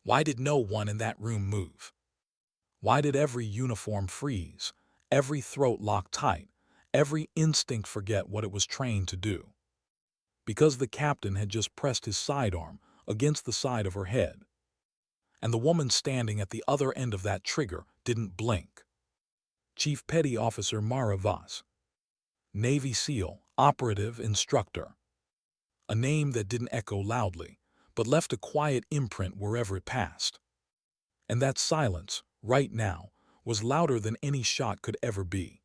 Why did no one in that room move? Why did every uniform freeze, every throat lock tight, every instinct forget what it was trained to do? Because the captain had just pressed his sidearm against the side of her head, and the woman standing at the other end of that trigger didn't blink. Chief Petty Officer Mara Voss, Navy SEAL, operative instructor. A name that didn't echo loudly, but left a quiet imprint wherever it passed. And that silence, right now, was louder than any shot could ever be.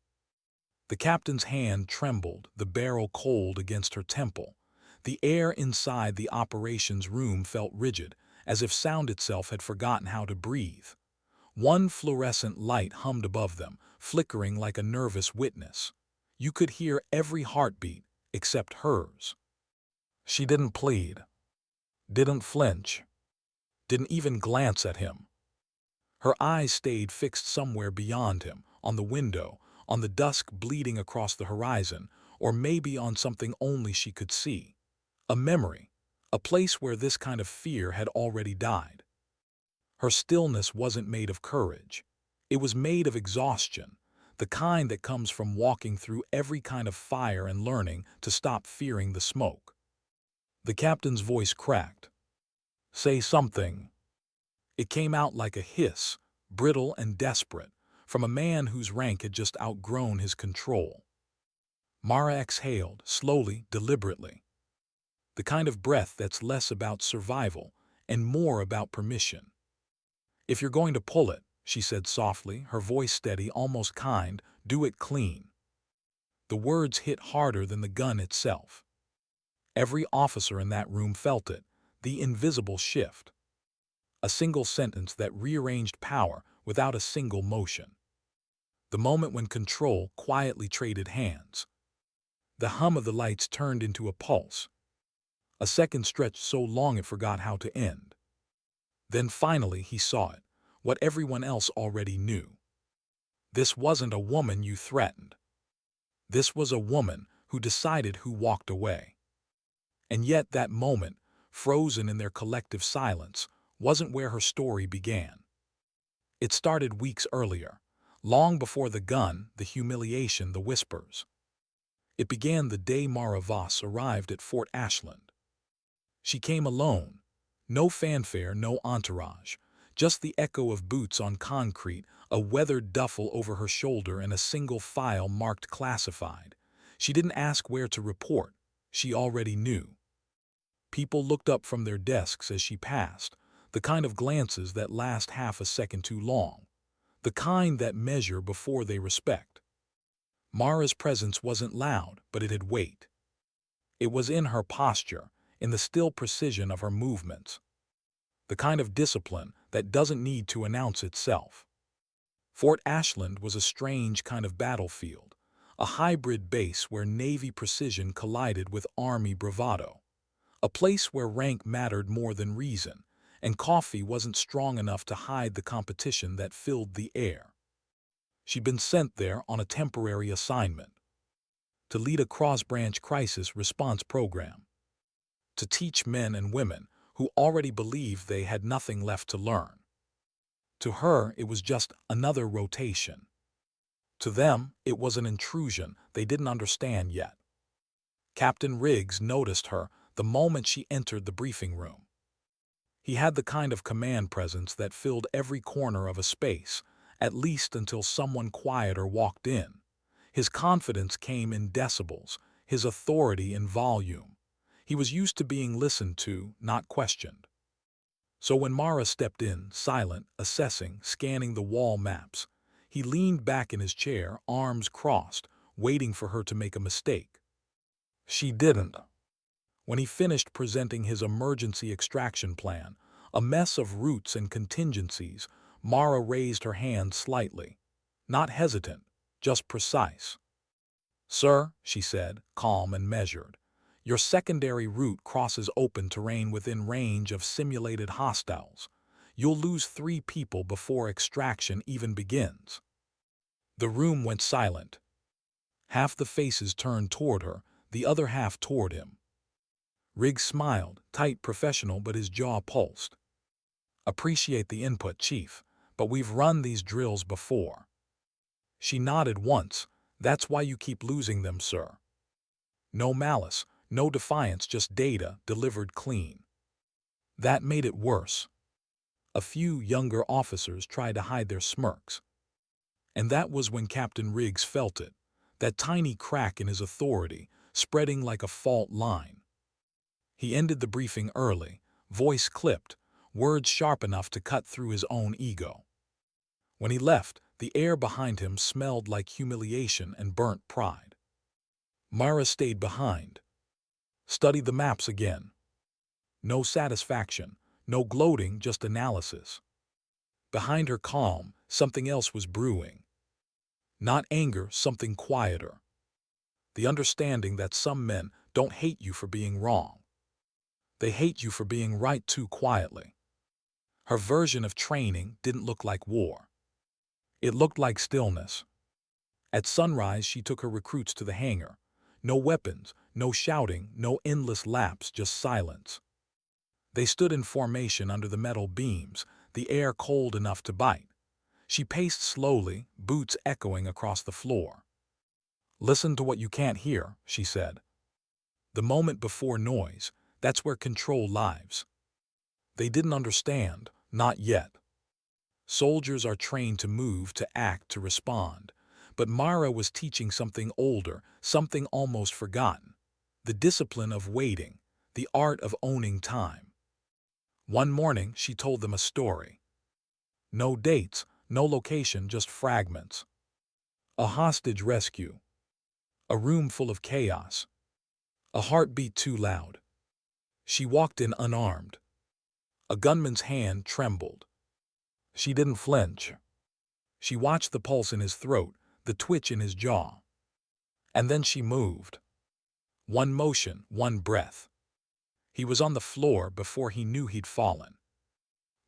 The captain's hand trembled, the barrel cold against her temple. The air inside the operations room felt rigid, as if sound itself had forgotten how to breathe. One fluorescent light hummed above them, flickering like a nervous witness. You could hear every heartbeat except hers. She didn't plead, didn't flinch, didn't even glance at him. Her eyes stayed fixed somewhere beyond him, on the window, on the dusk bleeding across the horizon, or maybe on something only she could see. A memory, a place where this kind of fear had already died. Her stillness wasn't made of courage. It was made of exhaustion, the kind that comes from walking through every kind of fire and learning to stop fearing the smoke. The captain's voice cracked. "Say something." It came out like a hiss, brittle and desperate, from a man whose rank had just outgrown his control. Mara exhaled, slowly, deliberately. The kind of breath that's less about survival and more about permission. "If you're going to pull it," she said softly, her voice steady, almost kind, "do it clean." The words hit harder than the gun itself. Every officer in that room felt it, the invisible shift. A single sentence that rearranged power without a single motion. The moment when control quietly traded hands. The hum of the lights turned into a pulse. A second stretched so long it forgot how to end. Then finally he saw it, what everyone else already knew. This wasn't a woman you threatened. This was a woman who decided who walked away. And yet that moment, frozen in their collective silence, wasn't where her story began. It started weeks earlier, long before the gun, the humiliation, the whispers. It began the day Mara Voss arrived at Fort Ashland. She came alone, no fanfare, no entourage, just the echo of boots on concrete, a weathered duffel over her shoulder, and a single file marked classified. She didn't ask where to report. She already knew. People looked up from their desks as she passed, the kind of glances that last half a second too long, the kind that measure before they respect. Mara's presence wasn't loud, but it had weight. It was in her posture, in the still precision of her movements. The kind of discipline that doesn't need to announce itself. Fort Ashland was a strange kind of battlefield, a hybrid base where Navy precision collided with Army bravado. A place where rank mattered more than reason, and coffee wasn't strong enough to hide the competition that filled the air. She'd been sent there on a temporary assignment. To lead a cross-branch crisis response program. To teach men and women who already believed they had nothing left to learn. To her, it was just another rotation. To them, it was an intrusion they didn't understand yet. Captain Riggs noticed her the moment she entered the briefing room. He had the kind of command presence that filled every corner of a space, at least until someone quieter walked in. His confidence came in decibels, his authority in volume. He was used to being listened to, not questioned. So when Mara stepped in, silent, assessing, scanning the wall maps, he leaned back in his chair, arms crossed, waiting for her to make a mistake. She didn't. When he finished presenting his emergency extraction plan, a mess of routes and contingencies, Mara raised her hand slightly. Not hesitant, just precise. "Sir," she said, calm and measured, "your secondary route crosses open terrain within range of simulated hostiles. You'll lose 3 people before extraction even begins." The room went silent. Half the faces turned toward her, the other half toward him. Riggs smiled, tight, professional, but his jaw pulsed. Appreciate the input, Chief, but we've run these drills before. She nodded once. That's why you keep losing them, sir. No malice, no defiance, just data delivered clean. That made it worse. A few younger officers tried to hide their smirks. And that was when Captain Riggs felt it, that tiny crack in his authority, spreading like a fault line. He ended the briefing early, voice clipped, words sharp enough to cut through his own ego. When he left, the air behind him smelled like humiliation and burnt pride. Mara stayed behind. Studied the maps again. No satisfaction, no gloating, just analysis. Behind her calm, something else was brewing. Not anger, something quieter. The understanding that some men don't hate you for being wrong. They hate you for being right too quietly. Her version of training didn't look like war. It looked like stillness. At sunrise, she took her recruits to the hangar. No weapons, no shouting, no endless laps, just silence. They stood in formation under the metal beams, the air cold enough to bite. She paced slowly, boots echoing across the floor. "Listen to what you can't hear," she said. "The moment before noise, that's where control lives." They didn't understand, not yet. Soldiers are trained to move, to act, to respond. But Mara was teaching something older, something almost forgotten. The discipline of waiting, the art of owning time. One morning, she told them a story. No dates, no location, just fragments. A hostage rescue. A room full of chaos. A heartbeat too loud. She walked in unarmed. A gunman's hand trembled. She didn't flinch. She watched the pulse in his throat, the twitch in his jaw. And then she moved. One motion, one breath. He was on the floor before he knew he'd fallen.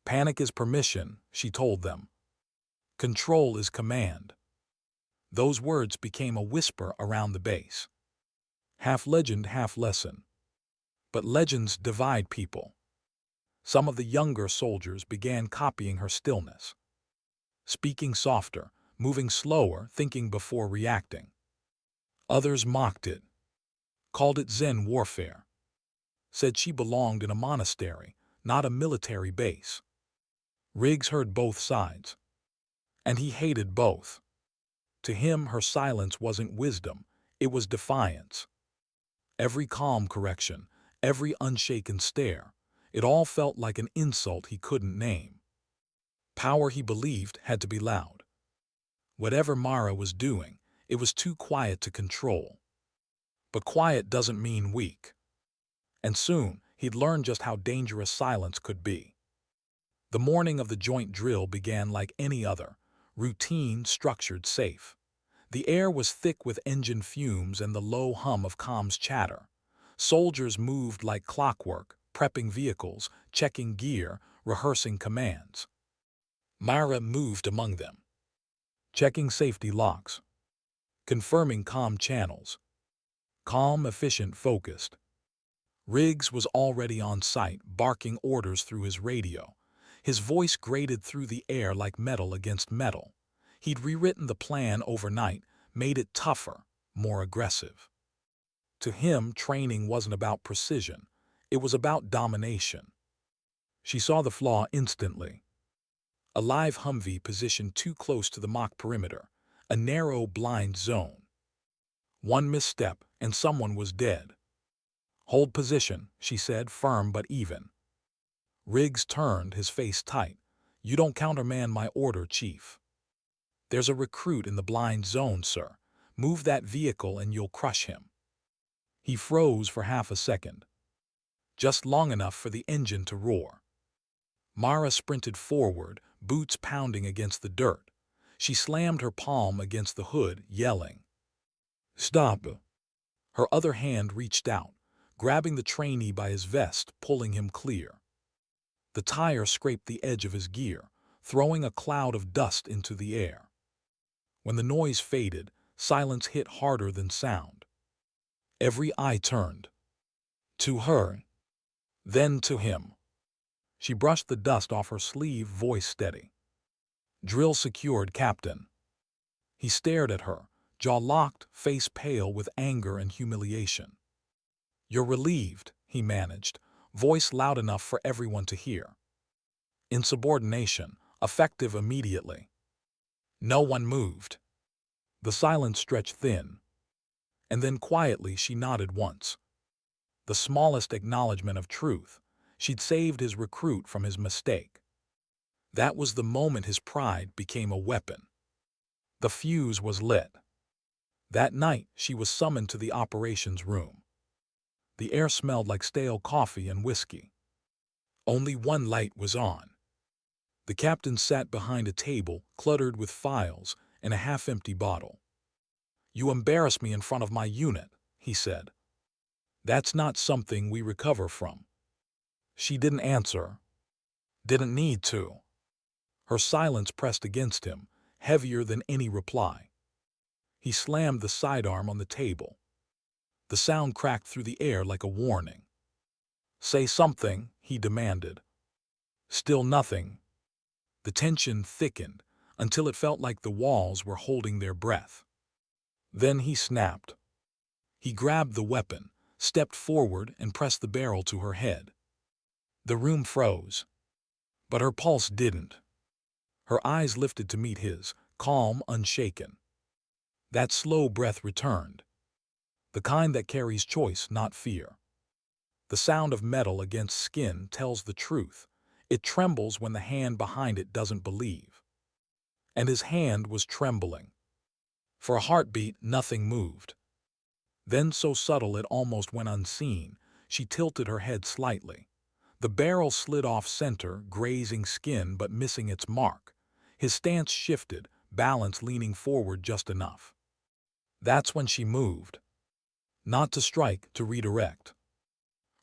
Panic is permission, she told them. Control is command. Those words became a whisper around the base. Half legend, half lesson. But legends divide people. Some of the younger soldiers began copying her stillness. Speaking softer, moving slower, thinking before reacting. Others mocked it. Called it Zen warfare. Said she belonged in a monastery, not a military base. Riggs heard both sides. And he hated both. To him, her silence wasn't wisdom, it was defiance. Every calm correction, every unshaken stare, it all felt like an insult he couldn't name. Power, he believed, had to be loud. Whatever Mara was doing, it was too quiet to control. But quiet doesn't mean weak. And soon, he'd learn just how dangerous silence could be. The morning of the joint drill began like any other, routine, structured, safe. The air was thick with engine fumes and the low hum of comms chatter. Soldiers moved like clockwork, prepping vehicles, checking gear, rehearsing commands. Mara moved among them, checking safety locks, confirming comm channels. Calm, efficient, focused. Riggs was already on site, barking orders through his radio. His voice grated through the air like metal against metal. He'd rewritten the plan overnight, made it tougher, more aggressive. To him, training wasn't about precision. It was about domination. She saw the flaw instantly. A live Humvee positioned too close to the mock perimeter, a narrow, blind zone. One misstep, and someone was dead. "Hold position," she said, firm but even. Riggs turned, his face tight. "You don't countermand my order, Chief." "There's a recruit in the blind zone, sir. Move that vehicle and you'll crush him." He froze for half a second. Just long enough for the engine to roar. Mara sprinted forward, boots pounding against the dirt. She slammed her palm against the hood, yelling. "Stop!" Her other hand reached out, grabbing the trainee by his vest, pulling him clear. The tire scraped the edge of his gear, throwing a cloud of dust into the air. When the noise faded, silence hit harder than sound. Every eye turned. To her. Then to him. She brushed the dust off her sleeve, voice steady. "Drill secured, Captain." He stared at her, jaw locked, face pale with anger and humiliation. "You're relieved," he managed, voice loud enough for everyone to hear. Insubordination, effective immediately. No one moved. The silence stretched thin. And then quietly she nodded once. The smallest acknowledgement of truth. She'd saved his recruit from his mistake. That was the moment his pride became a weapon. The fuse was lit. That night she was summoned to the operations room. The air smelled like stale coffee and whiskey. Only one light was on. The captain sat behind a table cluttered with files and a half-empty bottle. "You embarrass me in front of my unit," he said. "That's not something we recover from." She didn't answer. Didn't need to. Her silence pressed against him, heavier than any reply. He slammed the sidearm on the table. The sound cracked through the air like a warning. "Say something," he demanded. Still nothing. The tension thickened until it felt like the walls were holding their breath. Then he snapped. He grabbed the weapon, stepped forward, and pressed the barrel to her head. The room froze. But her pulse didn't. Her eyes lifted to meet his, calm, unshaken. That slow breath returned. The kind that carries choice, not fear. The sound of metal against skin tells the truth. It trembles when the hand behind it doesn't believe. And his hand was trembling. For a heartbeat, nothing moved. Then, so subtle it almost went unseen, she tilted her head slightly. The barrel slid off center, grazing skin but missing its mark. His stance shifted, balance leaning forward just enough. That's when she moved. Not to strike, to redirect.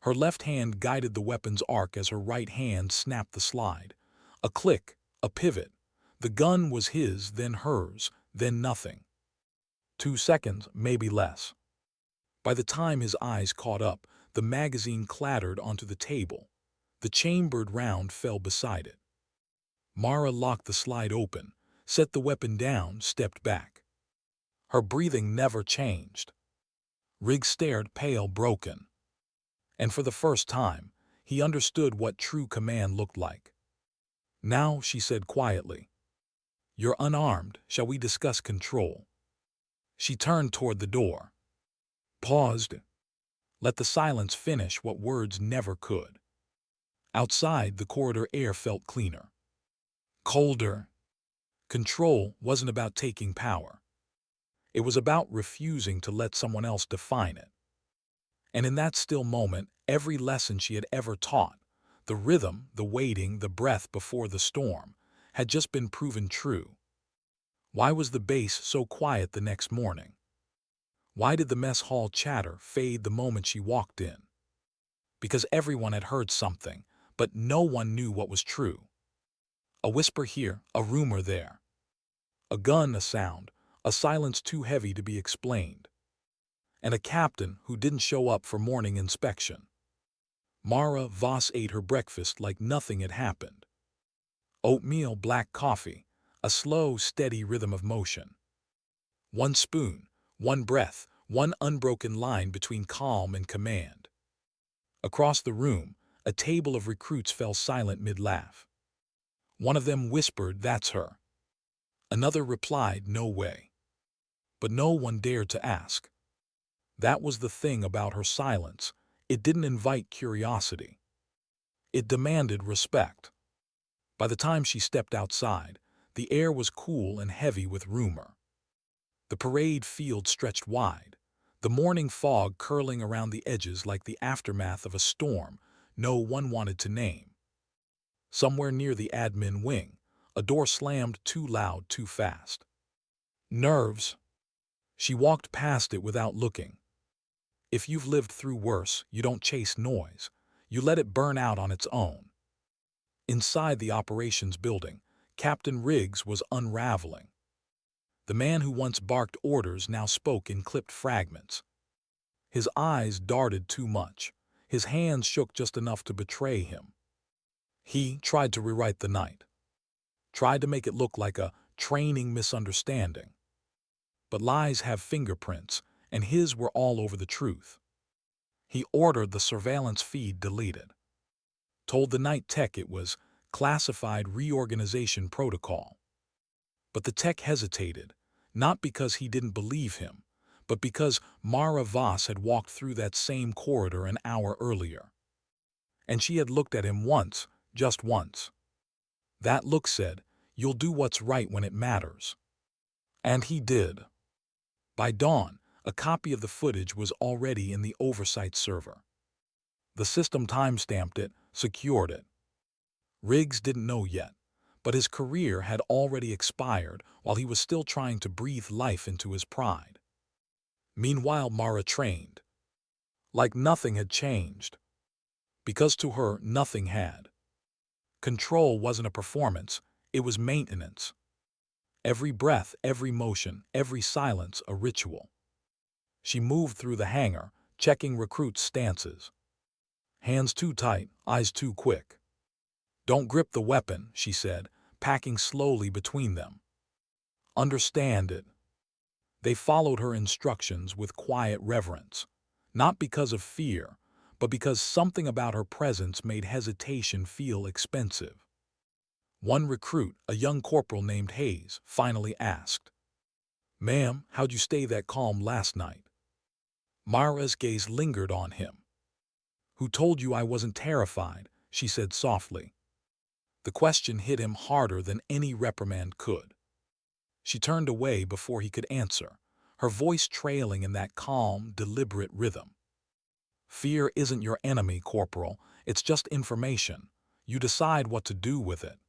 Her left hand guided the weapon's arc as her right hand snapped the slide. A click, a pivot. The gun was his, then hers, then nothing. 2 seconds, maybe less. By the time his eyes caught up, the magazine clattered onto the table. The chambered round fell beside it. Mara locked the slide open, set the weapon down, stepped back. Her breathing never changed. Riggs stared, pale, broken. And for the first time, he understood what true command looked like. "Now," she said quietly, "you're unarmed. Shall we discuss control?" She turned toward the door. Paused. Let the silence finish what words never could. Outside, the corridor air felt cleaner. Colder. Control wasn't about taking power. It was about refusing to let someone else define it. And in that still moment, every lesson she had ever taught, the rhythm, the waiting, the breath before the storm, had just been proven true. Why was the base so quiet the next morning? Why did the mess hall chatter fade the moment she walked in? Because everyone had heard something, but no one knew what was true. A whisper here, a rumor there. A gun, a sound, a silence too heavy to be explained. And a captain who didn't show up for morning inspection. Mara Voss ate her breakfast like nothing had happened. Oatmeal, black coffee, a slow, steady rhythm of motion. One spoon, one breath, one unbroken line between calm and command. Across the room, a table of recruits fell silent mid-laugh. One of them whispered, "That's her." Another replied, "No way." But no one dared to ask. That was the thing about her silence. It didn't invite curiosity. It demanded respect. By the time she stepped outside, the air was cool and heavy with rumor. The parade field stretched wide, the morning fog curling around the edges like the aftermath of a storm no one wanted to name. Somewhere near the admin wing, a door slammed too loud, too fast. Nerves. She walked past it without looking. If you've lived through worse, you don't chase noise. You let it burn out on its own. Inside the operations building, Captain Riggs was unraveling. The man who once barked orders now spoke in clipped fragments. His eyes darted too much. His hands shook just enough to betray him. He tried to rewrite the night, tried to make it look like a training misunderstanding. But lies have fingerprints, and his were all over the truth. He ordered the surveillance feed deleted, told the night tech it was classified reorganization protocol. But the tech hesitated, not because he didn't believe him, but because Mara Voss had walked through that same corridor an hour earlier. And she had looked at him once, just once. That look said, "You'll do what's right when it matters." And he did. By dawn, a copy of the footage was already in the oversight server. The system timestamped it, secured it. Riggs didn't know yet, but his career had already expired while he was still trying to breathe life into his pride. Meanwhile, Mara trained. Like nothing had changed. Because to her, nothing had. Control wasn't a performance, it was maintenance. Every breath, every motion, every silence a ritual. She moved through the hangar, checking recruits' stances. Hands too tight, eyes too quick. "Don't grip the weapon," she said, packing slowly between them. "Understand it." They followed her instructions with quiet reverence, not because of fear, but because something about her presence made hesitation feel expensive. One recruit, a young corporal named Hayes, finally asked, "Ma'am, how'd you stay that calm last night?" Mara's gaze lingered on him. "Who told you I wasn't terrified?" she said softly. The question hit him harder than any reprimand could. She turned away before he could answer, her voice trailing in that calm, deliberate rhythm. "Fear isn't your enemy, Corporal. It's just information. You decide what to do with it."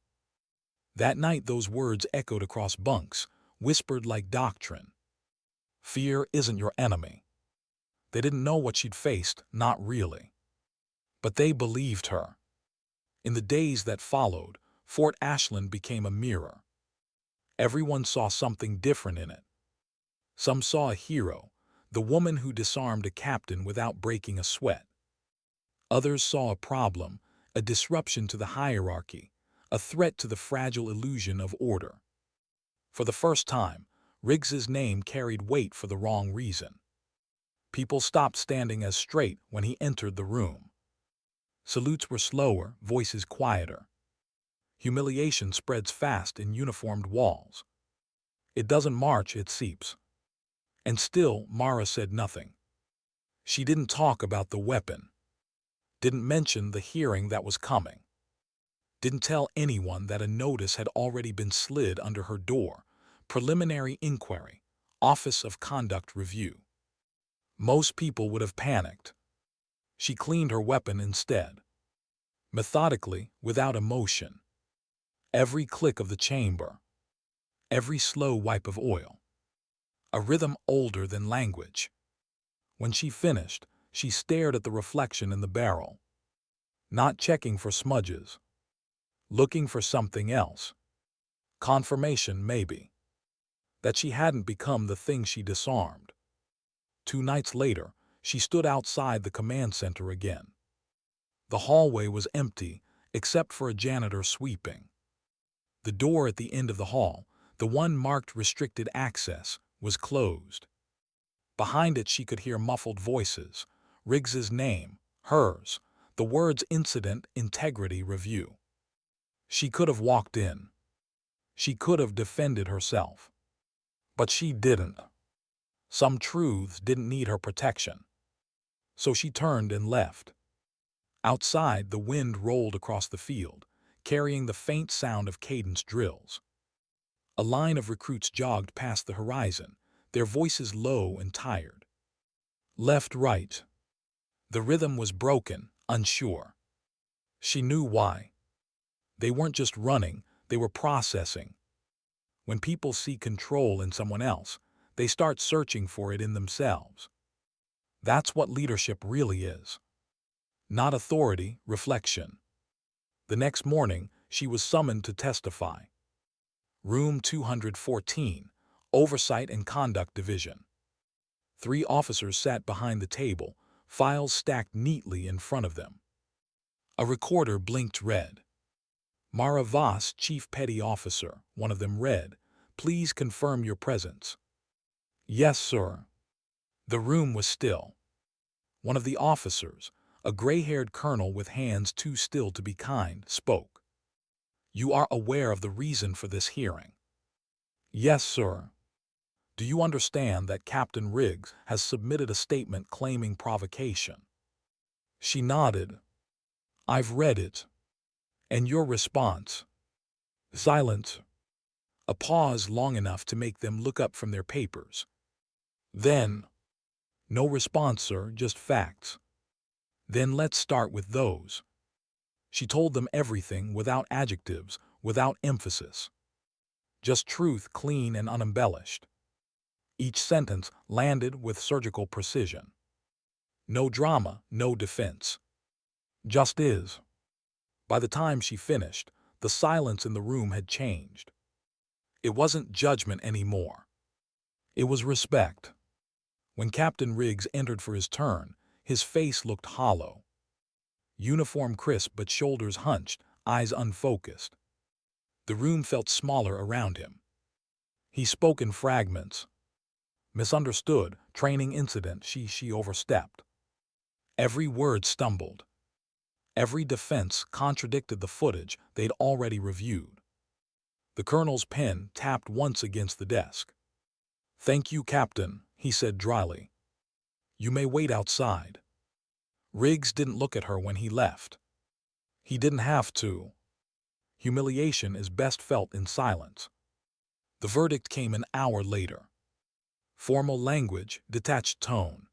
That night those words echoed across bunks, whispered like doctrine. Fear isn't your enemy. They didn't know what she'd faced, not really. But they believed her. In the days that followed, Fort Ashland became a mirror. Everyone saw something different in it. Some saw a hero, the woman who disarmed a captain without breaking a sweat. Others saw a problem, a disruption to the hierarchy, a threat to the fragile illusion of order. For the first time, Riggs's name carried weight for the wrong reason. People stopped standing as straight when he entered the room. Salutes were slower, voices quieter. Humiliation spreads fast in uniformed walls. It doesn't march, it seeps. And still, Mara said nothing. She didn't talk about the weapon. Didn't mention the hearing that was coming. Didn't tell anyone that a notice had already been slid under her door. Preliminary inquiry, Office of Conduct Review. Most people would have panicked. She cleaned her weapon instead. Methodically, without emotion. Every click of the chamber. Every slow wipe of oil. A rhythm older than language. When she finished, she stared at the reflection in the barrel. Not checking for smudges. Looking for something else. Confirmation, maybe. That she hadn't become the thing she disarmed. 2 nights later, she stood outside the command center again. The hallway was empty, except for a janitor sweeping. The door at the end of the hall, the one marked restricted access, was closed. Behind it she could hear muffled voices, Riggs's name, hers, the words Incident Integrity Review. She could have walked in. She could have defended herself. But she didn't. Some truths didn't need her protection. So she turned and left. Outside, the wind rolled across the field, carrying the faint sound of cadence drills. A line of recruits jogged past the horizon, their voices low and tired. Left, right. The rhythm was broken, unsure. She knew why. They weren't just running, they were processing. When people see control in someone else, they start searching for it in themselves. That's what leadership really is. Not authority, reflection. The next morning, she was summoned to testify. Room 214, Oversight and Conduct Division. 3 officers sat behind the table, files stacked neatly in front of them. A recorder blinked red. Mara Voss, Chief Petty Officer, one of them read. Please confirm your presence. Yes, sir. The room was still. One of the officers, a gray-haired colonel with hands too still to be kind, spoke. You are aware of the reason for this hearing? Yes, sir. Do you understand that Captain Riggs has submitted a statement claiming provocation? She nodded. I've read it. And your response? Silence. A pause long enough to make them look up from their papers. Then, no response, sir, just facts. Then let's start with those. She told them everything without adjectives, without emphasis. Just truth, clean and unembellished. Each sentence landed with surgical precision. No drama, no defense. Just is. By the time she finished, the silence in the room had changed. It wasn't judgment anymore. It was respect. When Captain Riggs entered for his turn, his face looked hollow. Uniform crisp but shoulders hunched, eyes unfocused. The room felt smaller around him. He spoke in fragments. Misunderstood, training incident she overstepped. Every word stumbled. Every defense contradicted the footage they'd already reviewed. The colonel's pen tapped once against the desk. Thank you, Captain, he said dryly. You may wait outside. Riggs didn't look at her when he left. He didn't have to. Humiliation is best felt in silence. The verdict came an hour later. Formal language, detached tone.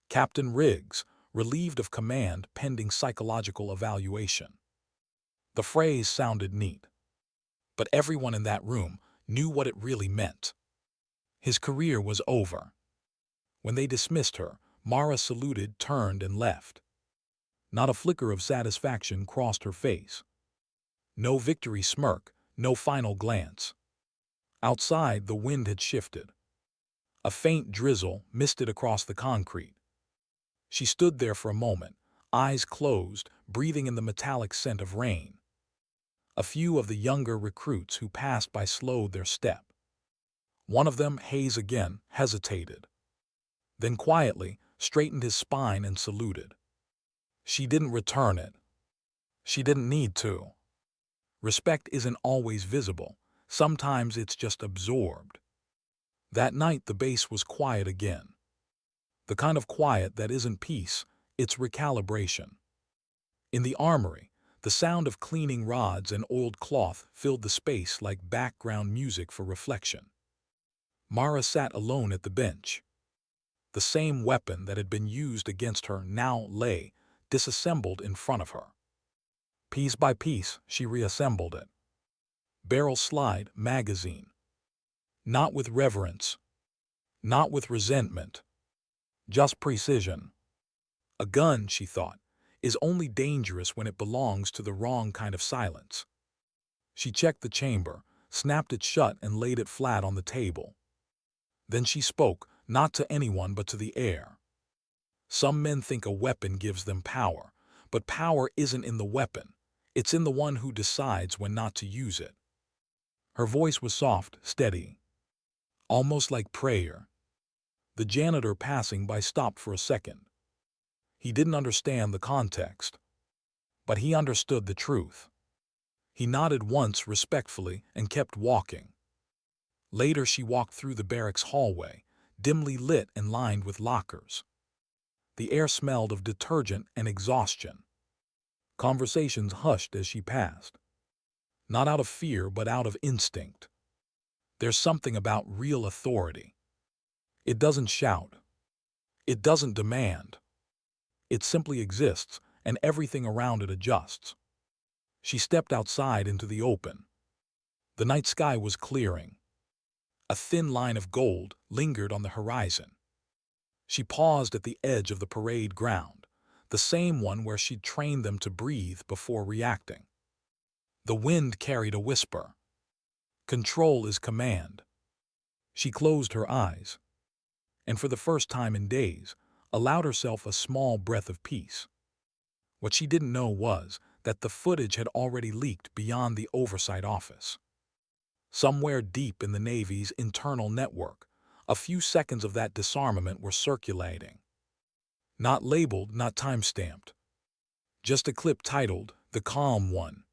Captain Riggs, relieved of command pending psychological evaluation. The phrase sounded neat. But everyone in that room knew what it really meant. His career was over. When they dismissed her, Mara saluted, turned, and left. Not a flicker of satisfaction crossed her face. No victory smirk, no final glance. Outside, the wind had shifted. A faint drizzle misted across the concrete. She stood there for a moment, eyes closed, breathing in the metallic scent of rain. A few of the younger recruits who passed by slowed their step. One of them, Hayes again, hesitated. Then quietly straightened his spine and saluted. She didn't return it. She didn't need to. Respect isn't always visible. Sometimes it's just absorbed. That night the base was quiet again. The kind of quiet that isn't peace, it's recalibration. In the armory, the sound of cleaning rods and oiled cloth filled the space like background music for reflection. Mara sat alone at the bench. The same weapon that had been used against her now lay, disassembled in front of her. Piece by piece, she reassembled it. Barrel slide, magazine. Not with reverence. Not with resentment. Just precision. A gun, she thought, is only dangerous when it belongs to the wrong kind of silence. She checked the chamber, snapped it shut and laid it flat on the table. Then she spoke, not to anyone but to the air. Some men think a weapon gives them power, but power isn't in the weapon. It's in the one who decides when not to use it. Her voice was soft, steady, almost like prayer. The janitor passing by stopped for a second. He didn't understand the context, but he understood the truth. He nodded once respectfully and kept walking. Later she walked through the barracks hallway, dimly lit and lined with lockers. The air smelled of detergent and exhaustion. Conversations hushed as she passed. Not out of fear, but out of instinct. There's something about real authority. It doesn't shout. It doesn't demand. It simply exists, and everything around it adjusts. She stepped outside into the open. The night sky was clearing. A thin line of gold lingered on the horizon. She paused at the edge of the parade ground, the same one where she'd trained them to breathe before reacting. The wind carried a whisper. Control is command. She closed her eyes, and for the first time in days, allowed herself a small breath of peace. What she didn't know was that the footage had already leaked beyond the oversight office. Somewhere deep in the Navy's internal network, a few seconds of that disarmament were circulating. Not labeled, not time-stamped. Just a clip titled, "The Calm One."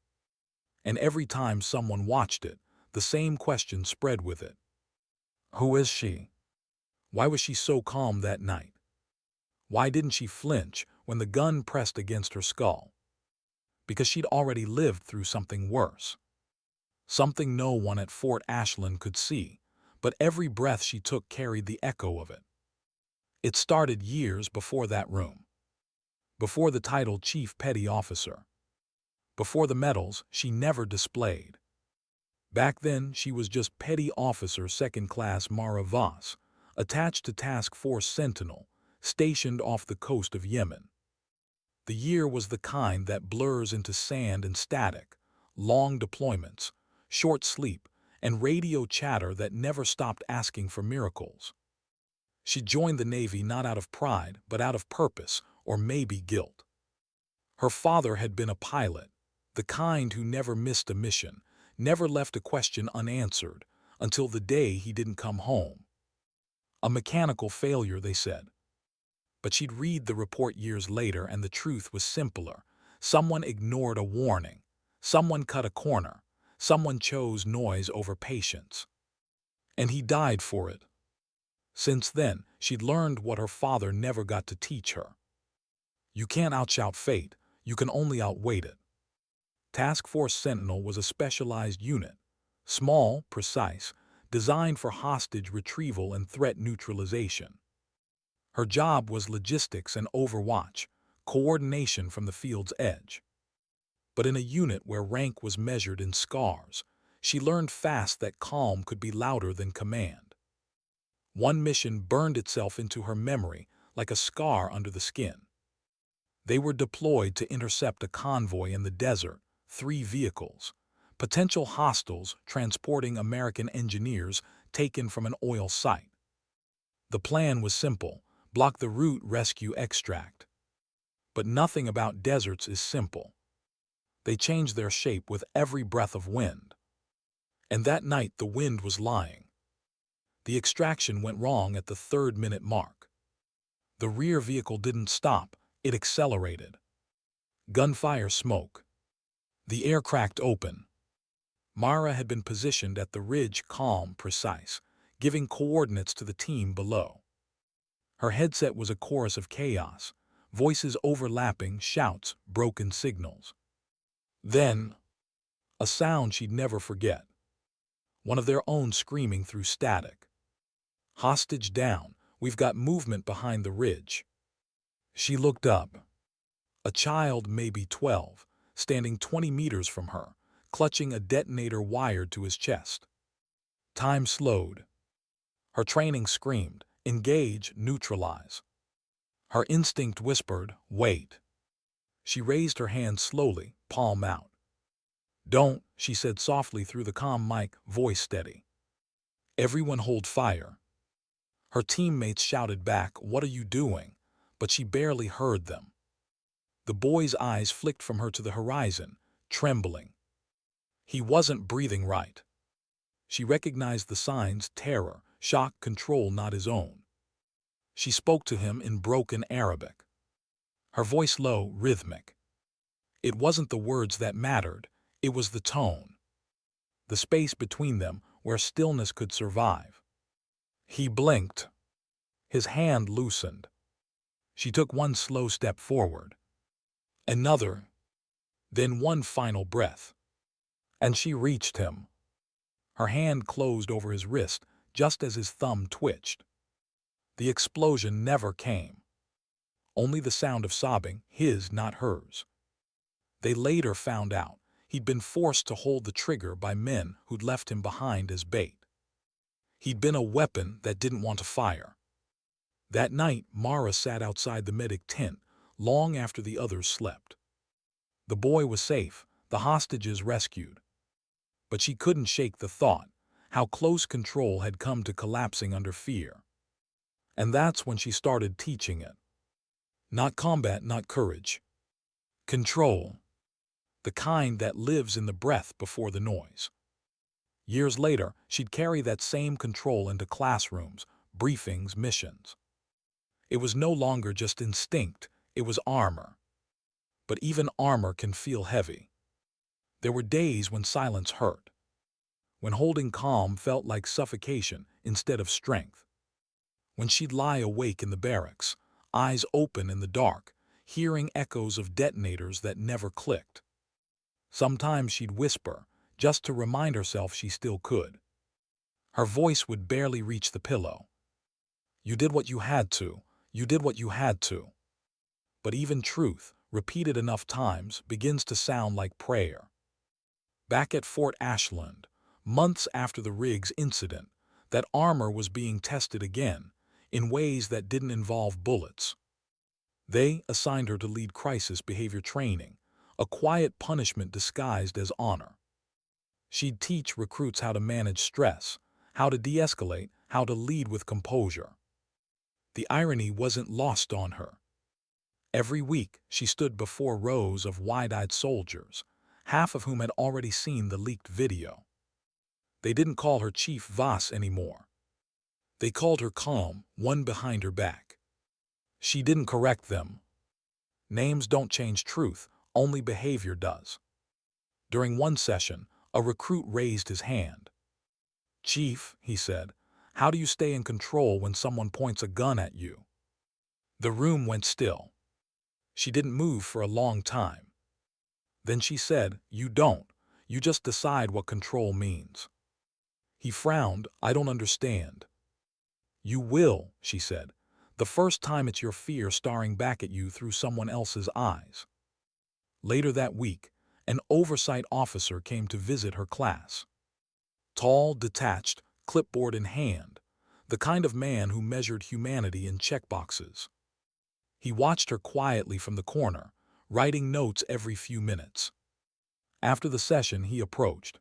And every time someone watched it, the same question spread with it. Who is she? Why was she so calm that night? Why didn't she flinch when the gun pressed against her skull? Because she'd already lived through something worse. Something no one at Fort Ashland could see, but every breath she took carried the echo of it. It started years before that room. Before the title Chief Petty Officer. Before the medals she never displayed. Back then, she was just Petty Officer Second Class Mara Voss, attached to Task Force Sentinel, stationed off the coast of Yemen. The year was the kind that blurs into sand and static, long deployments, short sleep, and radio chatter that never stopped asking for miracles. She joined the Navy not out of pride, but out of purpose, or maybe guilt. Her father had been a pilot, the kind who never missed a mission, never left a question unanswered, until the day he didn't come home. A mechanical failure, they said. But she'd read the report years later, and the truth was simpler. Someone ignored a warning. Someone cut a corner. Someone chose noise over patience. And he died for it. Since then, she'd learned what her father never got to teach her. You can't outshout fate, you can only outwait it. Task Force Sentinel was a specialized unit, small, precise, designed for hostage retrieval and threat neutralization. Her job was logistics and overwatch, coordination from the field's edge. But in a unit where rank was measured in scars, she learned fast that calm could be louder than command. One mission burned itself into her memory like a scar under the skin. They were deployed to intercept a convoy in the desert, 3 vehicles, potential hostiles transporting American engineers taken from an oil site. The plan was simple: block the route, rescue, extract. But nothing about deserts is simple. They change their shape with every breath of wind. And that night the wind was lying. The extraction went wrong at the 3rd-minute mark. The rear vehicle didn't stop, it accelerated. Gunfire, smoke. The air cracked open. Mara had been positioned at the ridge, calm, precise, giving coordinates to the team below. Her headset was a chorus of chaos, voices overlapping, shouts, broken signals. Then, a sound she'd never forget. One of their own screaming through static. Hostage down, we've got movement behind the ridge. She looked up. A child, maybe 12, standing 20 meters from her, clutching a detonator wired to his chest. Time slowed. Her training screamed, engage, neutralize. Her instinct whispered, wait. She raised her hand slowly, palm out. Don't, she said softly through the comm mic, voice steady. Everyone hold fire. Her teammates shouted back, what are you doing? But she barely heard them. The boy's eyes flicked from her to the horizon, trembling. He wasn't breathing right. She recognized the signs: terror, shock, control not his own. She spoke to him in broken Arabic. Her voice low, rhythmic. It wasn't the words that mattered, it was the tone. The space between them where stillness could survive. He blinked. His hand loosened. She took one slow step forward. Another. Then one final breath. And she reached him. Her hand closed over his wrist just as his thumb twitched. The explosion never came. Only the sound of sobbing, his, not hers. They later found out he'd been forced to hold the trigger by men who'd left him behind as bait. He'd been a weapon that didn't want to fire. That night, Mara sat outside the medic tent long after the others slept. The boy was safe, the hostages rescued. But she couldn't shake the thought how close control had come to collapsing under fear. And that's when she started teaching it. Not combat, not courage. Control. the kind that lives in the breath before the noise. Years later, she'd carry that same control into classrooms, briefings, missions. It was no longer just instinct, it was armor. But even armor can feel heavy. There were days when silence hurt, when holding calm felt like suffocation instead of strength. When she'd lie awake in the barracks, eyes open in the dark, hearing echoes of detonators that never clicked. Sometimes she'd whisper, just to remind herself she still could. Her voice would barely reach the pillow. You did what you had to. You did what you had to. But even truth, repeated enough times, begins to sound like prayer. Back at Fort Ashland, months after the Riggs incident, that armor was being tested again, in ways that didn't involve bullets. They assigned her to lead crisis behavior training, a quiet punishment disguised as honor. She'd teach recruits how to manage stress, how to de-escalate, how to lead with composure. The irony wasn't lost on her. Every week, she stood before rows of wide-eyed soldiers, half of whom had already seen the leaked video. They didn't call her Chief Voss anymore. They called her Calm, one behind her back. She didn't correct them. Names don't change truth, only behavior does. During one session, a recruit raised his hand. "Chief," he said, "how do you stay in control when someone points a gun at you?" The room went still. She didn't move for a long time. Then she said, "You don't. You just decide what control means." He frowned. "I don't understand." "You will," she said. "The first time it's your fear staring back at you through someone else's eyes." Later that week, an oversight officer came to visit her class. Tall, detached, clipboard in hand, the kind of man who measured humanity in checkboxes. He watched her quietly from the corner, writing notes every few minutes. After the session, he approached.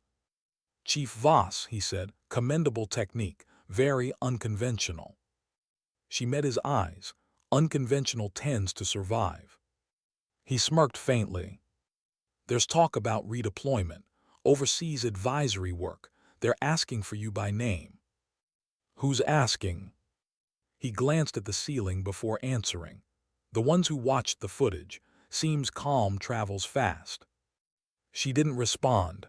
"Chief Voss," he said, "commendable technique, very unconventional." She met his eyes. Unconventional tends to survive. He smirked faintly. "There's talk about redeployment, overseas advisory work. They're asking for you by name." "Who's asking?" He glanced at the ceiling before answering. "The ones who watched the footage. Seems calm travels fast." She didn't respond.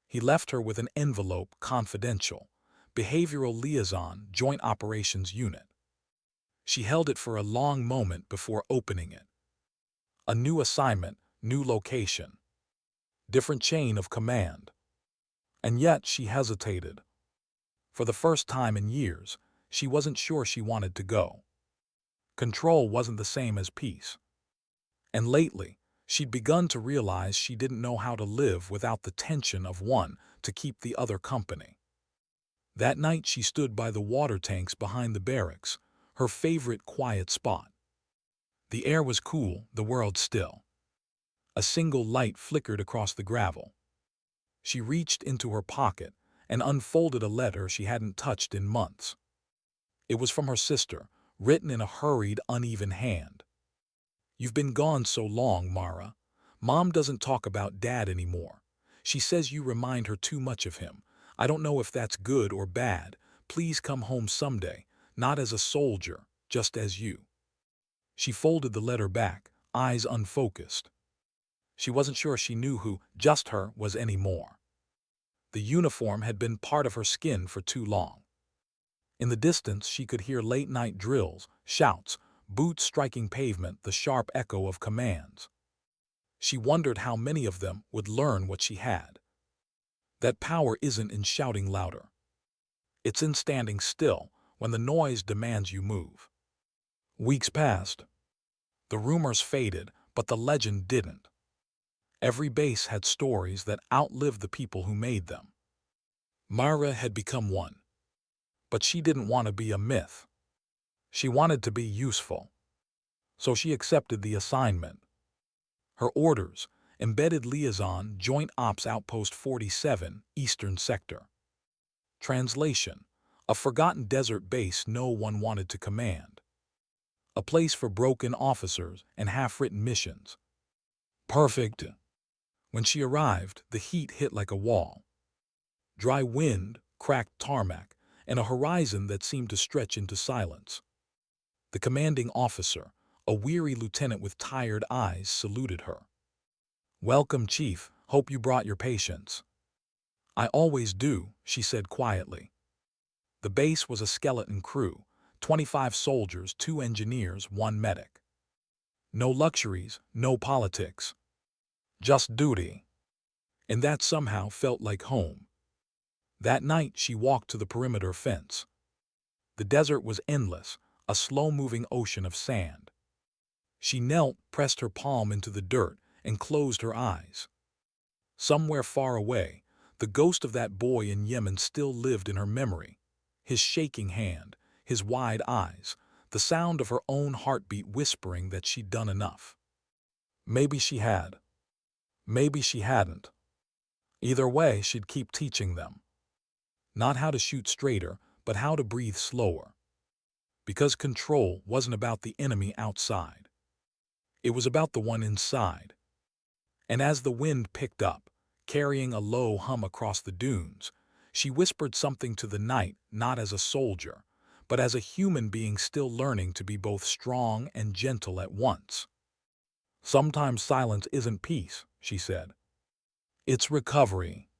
He left her with an envelope, confidential. Behavioral Liaison, Joint Operations Unit. She held it for a long moment before opening it. A new assignment, new location. Different chain of command. And yet she hesitated. For the first time in years, she wasn't sure she wanted to go. Control wasn't the same as peace. And lately, she'd begun to realize she didn't know how to live without the tension of one to keep the other company. That night she stood by the water tanks behind the barracks, her favorite quiet spot. The air was cool, the world still. A single light flickered across the gravel. She reached into her pocket and unfolded a letter she hadn't touched in months. It was from her sister, written in a hurried, uneven hand. "You've been gone so long, Mara. Mom doesn't talk about Dad anymore. She says you remind her too much of him. I don't know if that's good or bad. Please come home someday, not as a soldier, just as you." She folded the letter back, eyes unfocused. She wasn't sure she knew who "just her" was anymore. The uniform had been part of her skin for too long. In the distance she could hear late-night drills, shouts, boots striking pavement, the sharp echo of commands. She wondered how many of them would learn what she had. That power isn't in shouting louder. It's in standing still when the noise demands you move. Weeks passed. The rumors faded, but the legend didn't. Every base had stories that outlived the people who made them. Mara had become one. But she didn't want to be a myth. She wanted to be useful. So she accepted the assignment. Her orders: Embedded Liaison, Joint Ops Outpost 47, Eastern Sector. Translation: a forgotten desert base no one wanted to command. A place for broken officers and half-written missions. Perfect. When she arrived, the heat hit like a wall. Dry wind, cracked tarmac, and a horizon that seemed to stretch into silence. The commanding officer, a weary lieutenant with tired eyes, saluted her. "Welcome, Chief. Hope you brought your patients." "I always do," she said quietly. The base was a skeleton crew, 25 soldiers, 2 engineers, 1 medic. No luxuries, no politics. Just duty. And that somehow felt like home. That night she walked to the perimeter fence. The desert was endless, a slow-moving ocean of sand. She knelt, pressed her palm into the dirt, and closed her eyes. Somewhere far away, the ghost of that boy in Yemen still lived in her memory. His shaking hand, his wide eyes, the sound of her own heartbeat whispering that she'd done enough. Maybe she had. Maybe she hadn't. Either way, she'd keep teaching them. Not how to shoot straighter, but how to breathe slower. Because control wasn't about the enemy outside. It was about the one inside. And as the wind picked up, carrying a low hum across the dunes, she whispered something to the night, not as a soldier, but as a human being still learning to be both strong and gentle at once. "Sometimes silence isn't peace," she said. "It's recovery."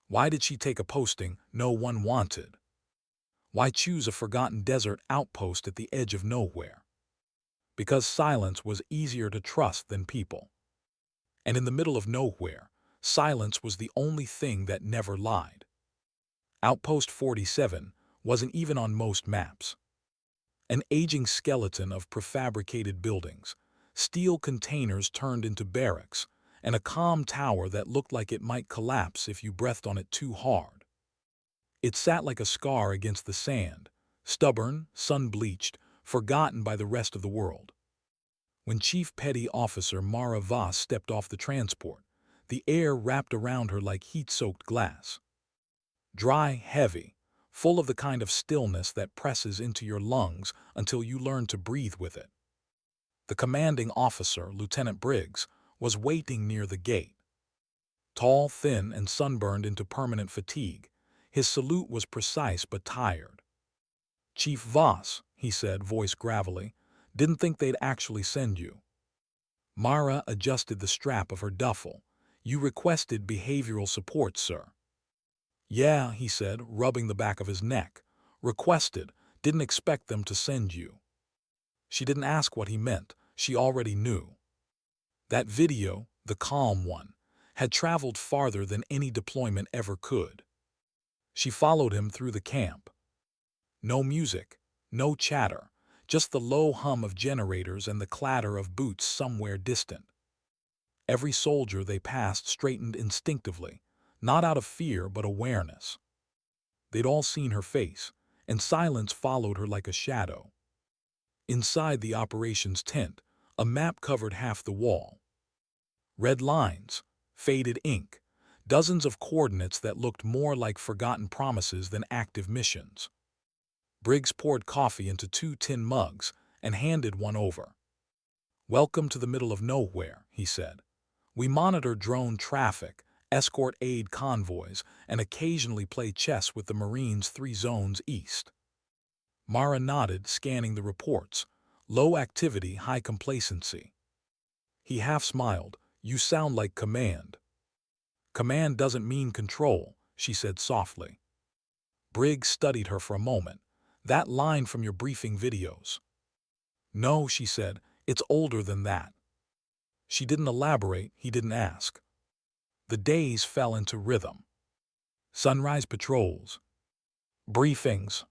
Why did she take a posting no one wanted? Why choose a forgotten desert outpost at the edge of nowhere? Because silence was easier to trust than people. And in the middle of nowhere, silence was the only thing that never lied. Outpost 47 wasn't even on most maps. An aging skeleton of prefabricated buildings, steel containers turned into barracks, and a calm tower that looked like it might collapse if you breathed on it too hard. It sat like a scar against the sand, stubborn, sun-bleached, forgotten by the rest of the world. When Chief Petty Officer Mara Voss stepped off the transport, the air wrapped around her like heat-soaked glass. Dry, heavy, full of the kind of stillness that presses into your lungs until you learn to breathe with it. The commanding officer, Lieutenant Briggs, was waiting near the gate. Tall, thin, and sunburned into permanent fatigue, his salute was precise but tired. "Chief Voss," he said, voice gravelly, "didn't think they'd actually send you." Mara adjusted the strap of her duffel. "You requested behavioral support, sir." "Yeah," he said, rubbing the back of his neck. "Requested, didn't expect them to send you." She didn't ask what he meant. She already knew. That video, the calm one, had traveled farther than any deployment ever could. She followed him through the camp. No music, no chatter, just the low hum of generators and the clatter of boots somewhere distant. Every soldier they passed straightened instinctively, not out of fear but awareness. They'd all seen her face, and silence followed her like a shadow. Inside the operations tent, a map covered half the wall. Red lines, faded ink, dozens of coordinates that looked more like forgotten promises than active missions. Briggs poured coffee into 2 tin mugs and handed one over. "Welcome to the middle of nowhere," he said. "We monitor drone traffic, escort aid convoys, and occasionally play chess with the Marines 3 zones east." Mara nodded, scanning the reports. Low activity, high complacency. He half smiled. "You sound like command." "Command doesn't mean control," she said softly. Briggs studied her for a moment. "That line from your briefing videos." "No," she said, "it's older than that." She didn't elaborate, he didn't ask. The days fell into rhythm. Sunrise patrols, briefings,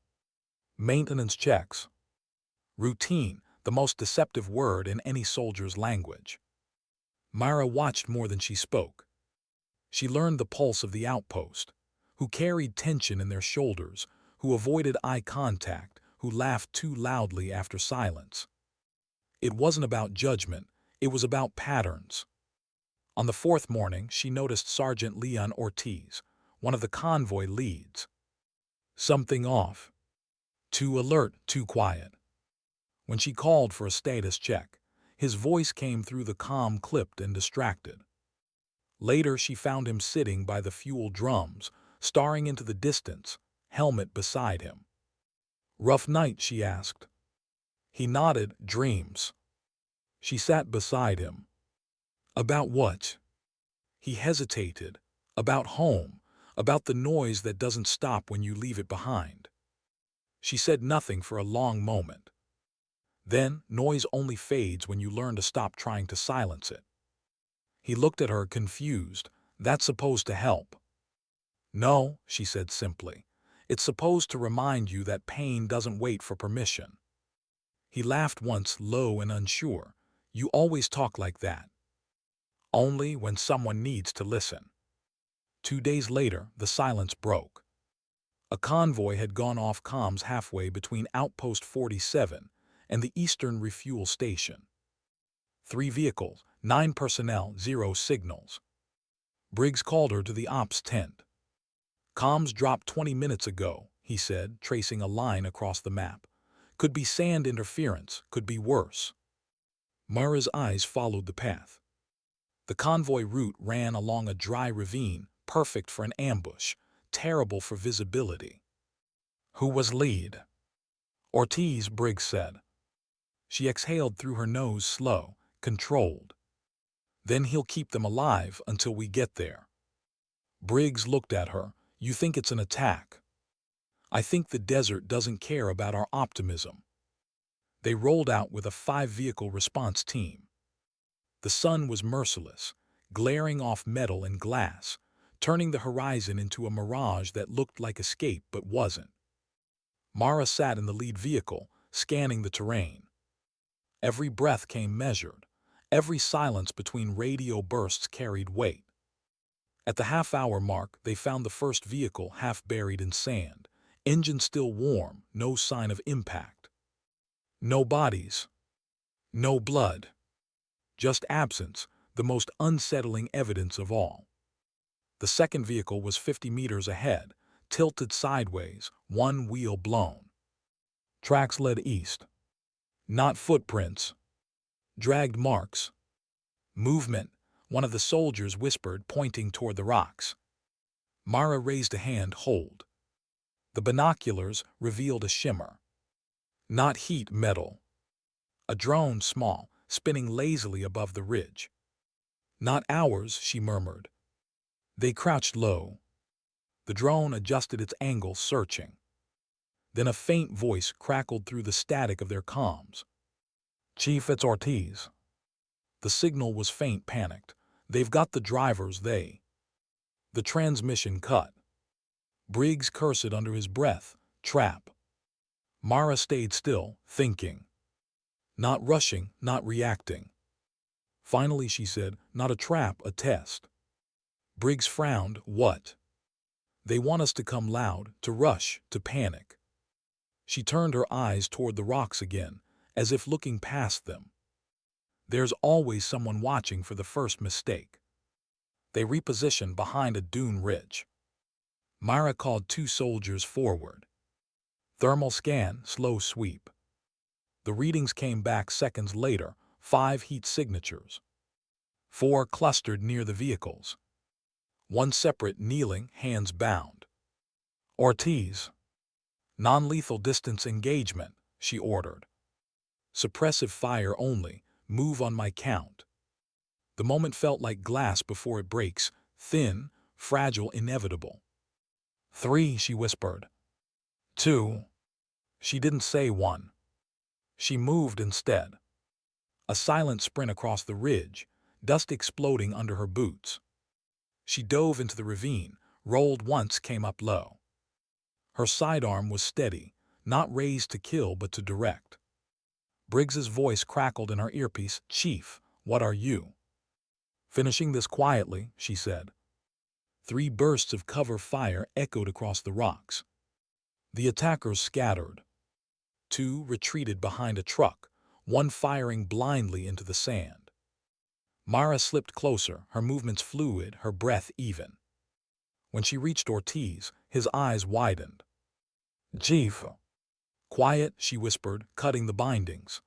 maintenance checks. Routine, the most deceptive word in any soldier's language. Mara watched more than she spoke. She learned the pulse of the outpost, who carried tension in their shoulders, who avoided eye contact, who laughed too loudly after silence. It wasn't about judgment, it was about patterns. On the 4th morning, she noticed Sergeant Leon Ortiz, one of the convoy leads. Something off. Too alert, too quiet. When she called for a status check, his voice came through the comm clipped and distracted. Later, she found him sitting by the fuel drums, staring into the distance, helmet beside him. "Rough night?" she asked. He nodded. "Dreams." She sat beside him. "About what?" He hesitated. "About home, about the noise that doesn't stop when you leave it behind." She said nothing for a long moment. Then, noise only fades when you learn to stop trying to silence it. He looked at her, confused. "That's supposed to help." "No," she said simply. "It's supposed to remind you that pain doesn't wait for permission." He laughed once, low and unsure. "You always talk like that." "Only when someone needs to listen." 2 days later, the silence broke. A convoy had gone off comms halfway between Outpost 47 and the Eastern Refuel Station. 3 vehicles, 9 personnel, 0 signals. Briggs called her to the ops tent. "Comms dropped 20 minutes ago," he said, tracing a line across the map. "Could be sand interference, could be worse." Mara's eyes followed the path. The convoy route ran along a dry ravine, perfect for an ambush, terrible for visibility. "Who was lead?" "Ortiz," Briggs said. She exhaled through her nose, slow, controlled. "Then he'll keep them alive until we get there." Briggs looked at her. "You think it's an attack?" "I think the desert doesn't care about our optimism." They rolled out with a 5-vehicle response team. The sun was merciless, glaring off metal and glass, turning the horizon into a mirage that looked like escape but wasn't. Mara sat in the lead vehicle, scanning the terrain. Every breath came measured. Every silence between radio bursts carried weight. At the half-hour mark, they found the first vehicle half buried in sand, engine still warm, no sign of impact. No bodies. No blood. Just absence, the most unsettling evidence of all. The second vehicle was 50 meters ahead, tilted sideways, one wheel blown. Tracks led east. Not footprints. Dragged marks. "Movement," one of the soldiers whispered, pointing toward the rocks. Mara raised a hand. "Hold." The binoculars revealed a shimmer. Not heat, metal. A drone, small, spinning lazily above the ridge. "Not ours," she murmured. They crouched low. The drone adjusted its angle, searching. Then a faint voice crackled through the static of their comms. "Chief, it's Ortiz." The signal was faint, panicked. "They've got the drivers, they." The transmission cut. Briggs cursed under his breath. "Trap." Mara stayed still, thinking. Not rushing, not reacting. Finally she said, "Not a trap, a test." Briggs frowned. "What?" "They want us to come loud, to rush, to panic." She turned her eyes toward the rocks again, as if looking past them. There's always someone watching for the first mistake. They repositioned behind a dune ridge. Mara called 2 soldiers forward. Thermal scan, slow sweep. The readings came back seconds later, 5 heat signatures. 4 clustered near the vehicles. 1 separate, kneeling, hands bound. "Ortiz." "Non-lethal distance engagement," she ordered. "Suppressive fire only, move on my count." The moment felt like glass before it breaks, thin, fragile, inevitable. "3," she whispered. 2. She didn't say 1. She moved instead. A silent sprint across the ridge, dust exploding under her boots. She dove into the ravine, rolled once, came up low. Her sidearm was steady, not raised to kill but to direct. Briggs's voice crackled in her earpiece. "Chief, what are you?" "Finishing this quietly," she said. 3 bursts of cover fire echoed across the rocks. The attackers scattered. 2 retreated behind a truck, 1 firing blindly into the sand. Mara slipped closer, her movements fluid, her breath even. When she reached Ortiz, his eyes widened. "Chief." "Quiet," she whispered, cutting the bindings.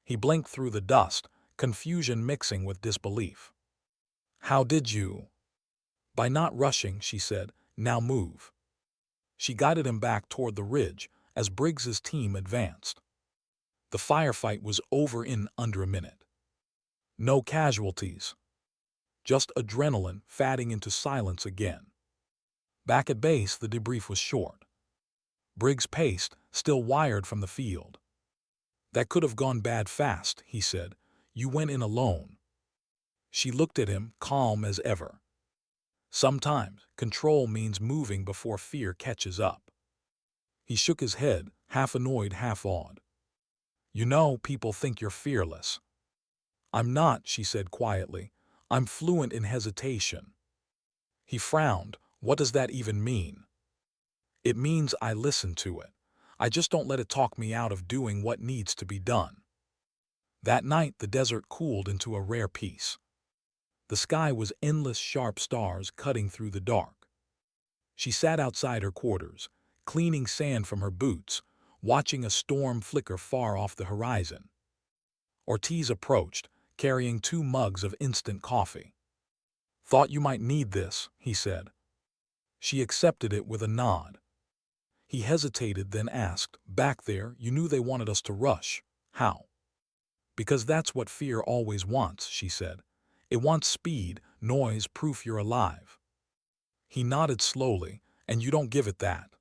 He blinked through the dust, confusion mixing with disbelief. How did you? By not rushing, she said. Now move. She guided him back toward the ridge as Briggs's team advanced. The firefight was over in under a minute. No casualties. Just adrenaline fading into silence again. Back at base, the debrief was short. Briggs paced, still wired from the field. That could have gone bad fast, he said. You went in alone. She looked at him, calm as ever. Sometimes, control means moving before fear catches up. He shook his head, half annoyed, half awed. You know, people think you're fearless. I'm not, she said quietly. I'm fluent in hesitation. He frowned. What does that even mean? It means I listen to it. I just don't let it talk me out of doing what needs to be done. That night, the desert cooled into a rare peace. The sky was endless sharp stars cutting through the dark. She sat outside her quarters, cleaning sand from her boots, watching a storm flicker far off the horizon. Ortiz approached, carrying 2 mugs of instant coffee. Thought you might need this, he said. She accepted it with a nod. He hesitated, then asked, Back there, you knew they wanted us to rush. How? Because that's what fear always wants, she said. It wants speed, noise, proof you're alive. He nodded slowly, and you don't give it that.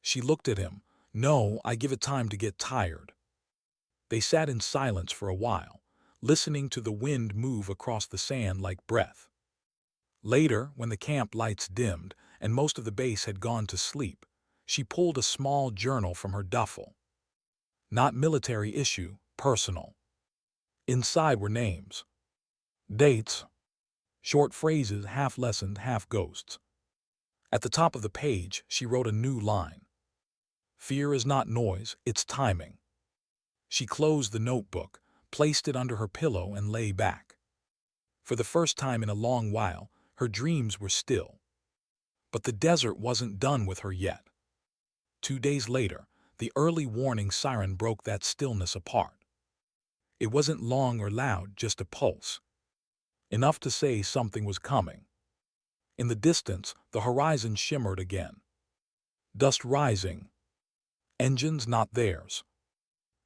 She looked at him. No, I give it time to get tired. They sat in silence for a while, listening to the wind move across the sand like breath. Later, when the camp lights dimmed and most of the base had gone to sleep, she pulled a small journal from her duffel. Not military issue, personal. Inside were names, dates, short phrases, half lessons, half ghosts. At the top of the page, she wrote a new line. Fear is not noise, it's timing. She closed the notebook, placed it under her pillow, and lay back. For the first time in a long while, her dreams were still. But the desert wasn't done with her yet. 2 days later, the early warning siren broke that stillness apart. It wasn't long or loud, just a pulse. Enough to say something was coming. In the distance, the horizon shimmered again. Dust rising. Engines not theirs.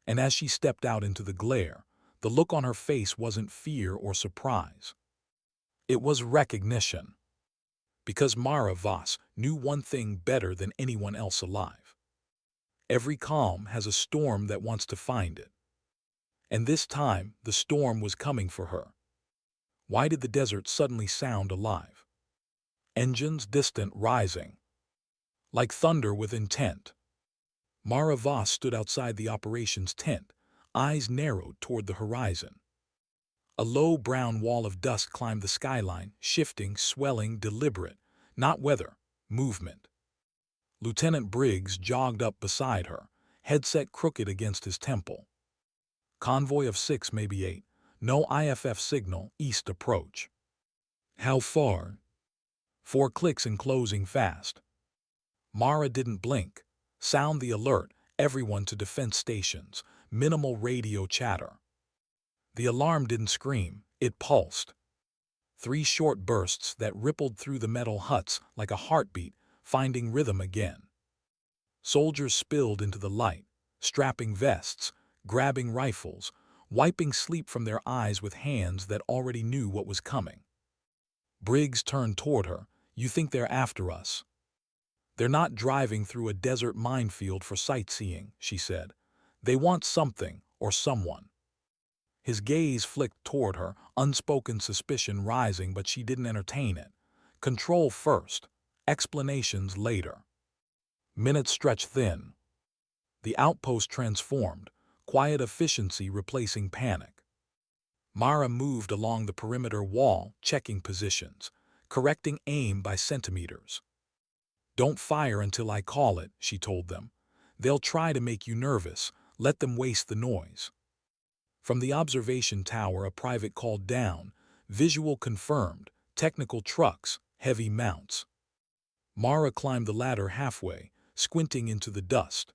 And as she stepped out into the glare, the look on her face wasn't fear or surprise. It was recognition. Because Mara Voss knew one thing better than anyone else alive. Every calm has a storm that wants to find it. And this time, the storm was coming for her. Why did the desert suddenly sound alive? Engines distant, rising. Like thunder with intent. Mara Voss stood outside the operations tent, eyes narrowed toward the horizon. A low brown wall of dust climbed the skyline, shifting, swelling, deliberate, not weather, movement. Lieutenant Briggs jogged up beside her, headset crooked against his temple. Convoy of 6, maybe 8. No IFF signal, east approach. How far? 4 clicks and closing fast. Mara didn't blink. Sound the alert, everyone to defense stations, minimal radio chatter. The alarm didn't scream, it pulsed. 3 short bursts that rippled through the metal huts like a heartbeat, finding rhythm again. Soldiers spilled into the light, strapping vests, grabbing rifles, wiping sleep from their eyes with hands that already knew what was coming. Briggs turned toward her. You think they're after us? They're not driving through a desert minefield for sightseeing, she said. They want something or someone. His gaze flicked toward her, unspoken suspicion rising, but she didn't entertain it. Control first, explanations later. Minutes stretched thin. The outpost transformed, quiet efficiency replacing panic. Mara moved along the perimeter wall, checking positions, correcting aim by centimeters. Don't fire until I call it, she told them. They'll try to make you nervous, let them waste the noise. From the observation tower, a private called down, visual confirmed, technical trucks, heavy mounts. Mara climbed the ladder halfway, squinting into the dust.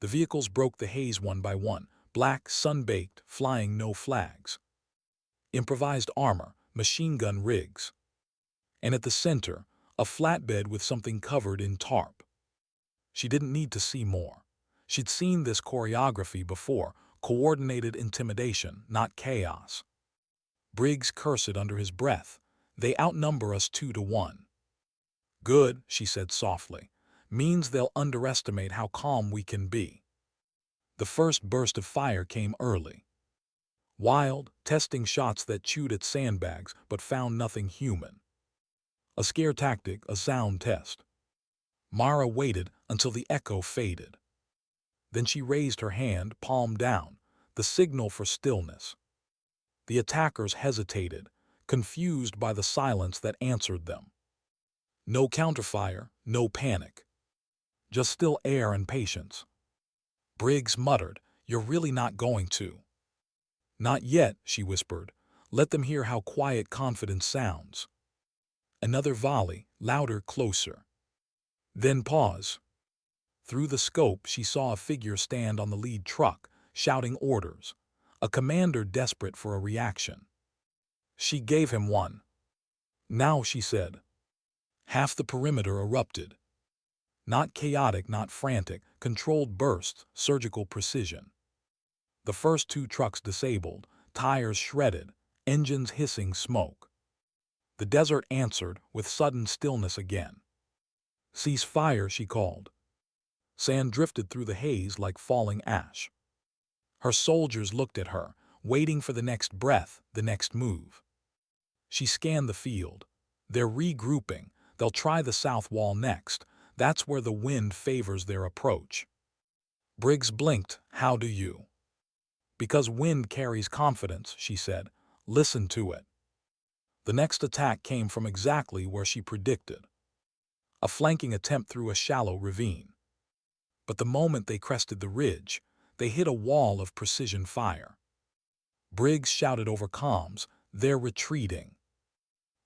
The vehicles broke the haze one by one, black, sun-baked, flying no flags. Improvised armor, machine gun rigs. And at the center, a flatbed with something covered in tarp. She didn't need to see more. She'd seen this choreography before, coordinated intimidation, not chaos. Briggs cursed under his breath. They outnumber us 2-1. Good, she said softly. Means they'll underestimate how calm we can be. The first burst of fire came early. Wild, testing shots that chewed at sandbags but found nothing human. A scare tactic, a sound test. Mara waited until the echo faded. Then she raised her hand, palm down, the signal for stillness. The attackers hesitated, confused by the silence that answered them. No counterfire, no panic. Just still air and patience. Briggs muttered, "You're really not going to." "Not yet," she whispered. "Let them hear how quiet confidence sounds." Another volley, louder, closer. Then pause. Through the scope, she saw a figure stand on the lead truck, shouting orders. A commander desperate for a reaction. She gave him one. "Now," she said. Half the perimeter erupted. Not chaotic, not frantic, controlled bursts, surgical precision. The first 2 trucks disabled, tires shredded, engines hissing smoke. The desert answered with sudden stillness again. "Cease fire," she called. Sand drifted through the haze like falling ash. Her soldiers looked at her, waiting for the next breath, the next move. She scanned the field. They're regrouping. They'll try the south wall next. That's where the wind favors their approach. Briggs blinked. "How do you?" "Because wind carries confidence," she said. "Listen to it." The next attack came from exactly where she predicted. A flanking attempt through a shallow ravine. But the moment they crested the ridge, they hit a wall of precision fire. Briggs shouted over comms, "They're retreating."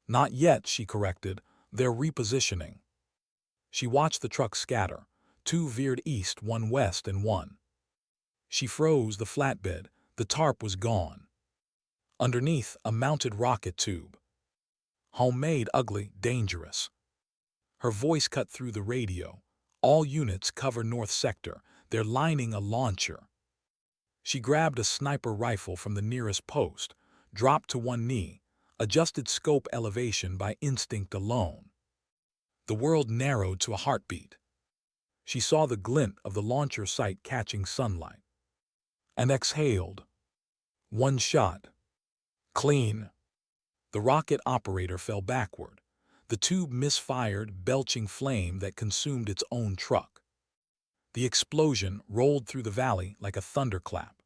"Not yet," she corrected. "They're repositioning." She watched the trucks scatter. 2 veered east, 1 west, and 1. She froze the flatbed. The tarp was gone. Underneath, a mounted rocket tube. Homemade, ugly, dangerous. Her voice cut through the radio. "All units cover north sector. They're lining a launcher." She grabbed a sniper rifle from the nearest post, dropped to one knee, adjusted scope elevation by instinct alone. The world narrowed to a heartbeat. She saw the glint of the launcher sight catching sunlight. And exhaled. 1 shot. Clean. The rocket operator fell backward. The tube misfired, belching flame that consumed its own truck. The explosion rolled through the valley like a thunderclap.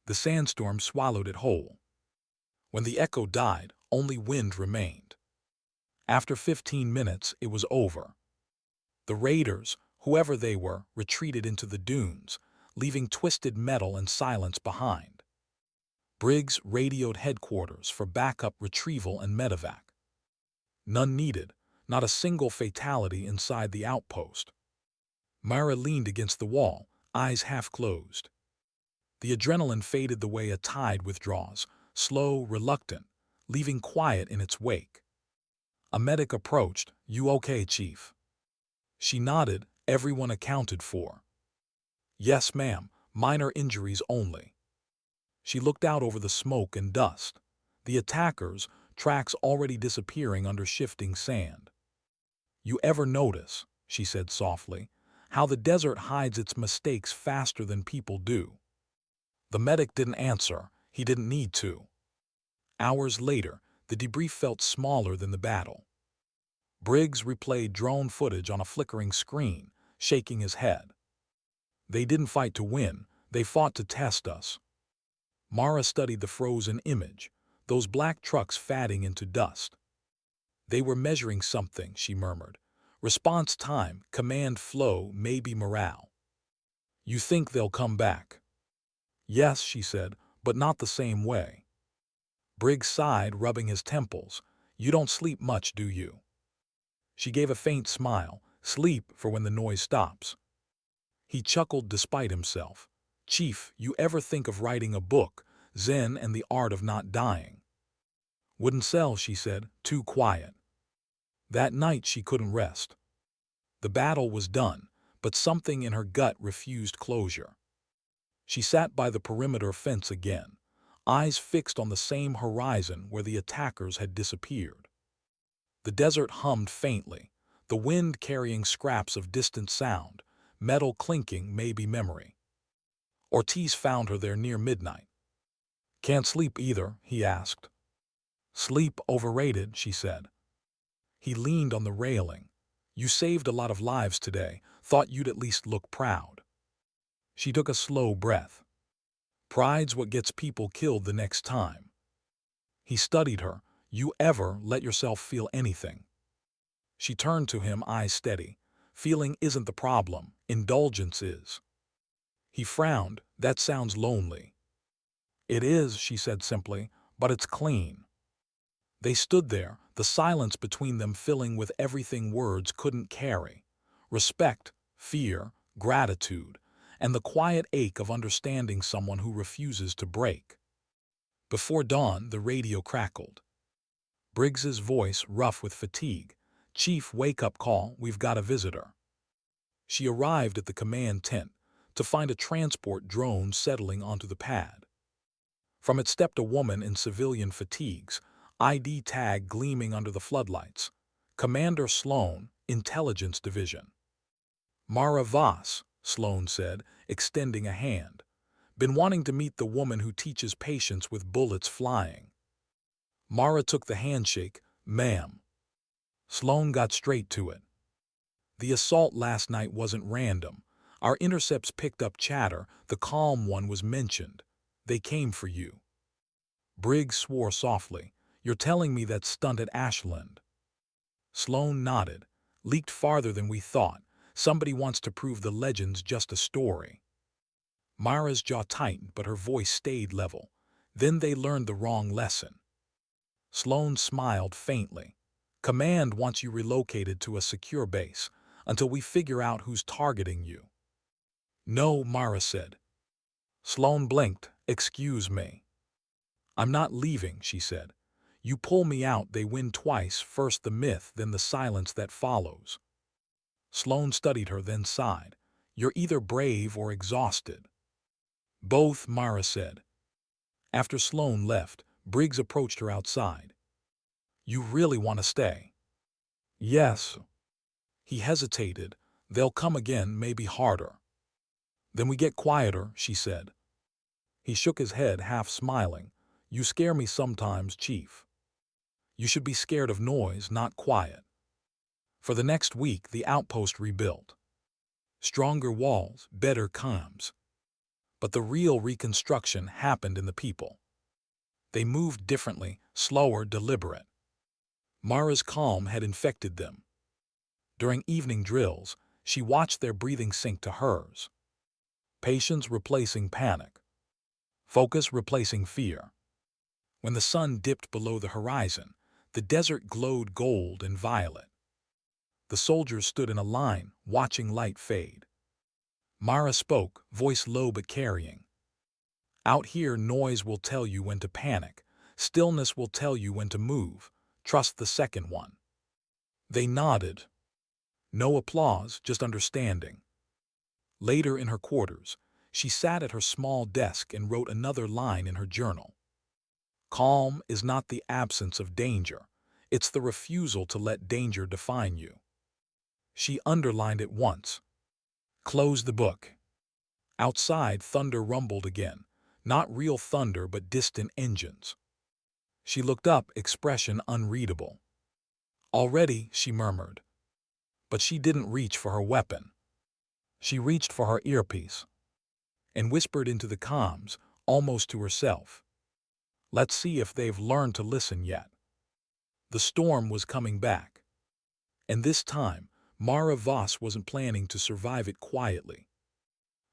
The sandstorm swallowed it whole. When the echo died, only wind remained. After 15 minutes, it was over. The raiders, whoever they were, retreated into the dunes, leaving twisted metal and silence behind. Briggs radioed headquarters for backup retrieval and medevac. None needed, not a single fatality inside the outpost. Mara leaned against the wall, eyes half closed. The adrenaline faded the way a tide withdraws, slow, reluctant, leaving quiet in its wake. A medic approached. "You okay, Chief?" She nodded, everyone accounted for. "Yes, ma'am, minor injuries only." She looked out over the smoke and dust. The attackers, tracks already disappearing under shifting sand. "You ever notice," she said softly, "how the desert hides its mistakes faster than people do?" The medic didn't answer. He didn't need to. Hours later, the debrief felt smaller than the battle. Briggs replayed drone footage on a flickering screen, shaking his head. "They didn't fight to win. They fought to test us." Mara studied the frozen image, those black trucks fading into dust. "They were measuring something," she murmured. "Response time, command flow, maybe morale." "You think they'll come back?" "Yes," she said, "but not the same way." Briggs sighed, rubbing his temples. "You don't sleep much, do you?" She gave a faint smile. "Sleep for when the noise stops." He chuckled despite himself. "Chief, you ever think of writing a book, Zen and the Art of Not Dying?" Wouldn't sell, she said, too quiet. That night she couldn't rest. The battle was done, but something in her gut refused closure. She sat by the perimeter fence again, eyes fixed on the same horizon where the attackers had disappeared. The desert hummed faintly, the wind carrying scraps of distant sound, metal clinking, maybe memory. Ortiz found her there near midnight. "Can't sleep either?" he asked. "Sleep overrated," she said. He leaned on the railing. "You saved a lot of lives today. Thought you'd at least look proud." She took a slow breath. "Pride's what gets people killed the next time." He studied her. "You ever let yourself feel anything?" She turned to him, eyes steady. "Feeling isn't the problem. Indulgence is." He frowned. "That sounds lonely." "It is," she said simply, "but it's clean." They stood there, the silence between them filling with everything words couldn't carry. Respect, fear, gratitude, and the quiet ache of understanding someone who refuses to break. Before dawn, the radio crackled. Briggs's voice, rough with fatigue. "Chief, wake-up call, we've got a visitor." She arrived at the command tent to find a transport drone settling onto the pad. From it stepped a woman in civilian fatigues, ID tag gleaming under the floodlights. "Commander Sloane, Intelligence Division." "Mara Voss," Sloane said, extending a hand. "Been wanting to meet the woman who teaches patience with bullets flying." Mara took the handshake. "Ma'am." Sloane got straight to it. "The assault last night wasn't random. Our intercepts picked up chatter. The calm one was mentioned. They came for you." Briggs swore softly. "You're telling me that stunt at Ashland?" Sloane nodded. "Leaked farther than we thought. Somebody wants to prove the legend's just a story." Mara's jaw tightened, but her voice stayed level. "Then they learned the wrong lesson." Sloane smiled faintly. "Command wants you relocated to a secure base until we figure out who's targeting you." "No," Mara said. Sloane blinked. "Excuse me." "I'm not leaving," she said. "You pull me out, they win twice, first the myth, then the silence that follows." Sloane studied her, then sighed. "You're either brave or exhausted." "Both," Mara said. After Sloane left, Briggs approached her outside. "You really want to stay?" "Yes." He hesitated. "They'll come again, maybe harder." "Then we get quieter," she said. He shook his head, half smiling. "You scare me sometimes, Chief." "You should be scared of noise, not quiet." For the next week, the outpost rebuilt. Stronger walls, better comms. But the real reconstruction happened in the people. They moved differently, slower, deliberate. Mara's calm had infected them. During evening drills, she watched their breathing sink to hers. Patience replacing panic. Focus replacing fear. When the sun dipped below the horizon, the desert glowed gold and violet. The soldiers stood in a line, watching light fade. Mara spoke, voice low but carrying. "Out here, noise will tell you when to panic. Stillness will tell you when to move. Trust the second one." They nodded. No applause, just understanding. Later in her quarters, she sat at her small desk and wrote another line in her journal. "Calm is not the absence of danger. It's the refusal to let danger define you." She underlined it once. Closed the book. Outside, thunder rumbled again. Not real thunder, but distant engines. She looked up, expression unreadable. "Already," she murmured. But she didn't reach for her weapon. She reached for her earpiece and whispered into the comms, almost to herself. "Let's see if they've learned to listen yet." The storm was coming back. And this time, Mara Voss wasn't planning to survive it quietly.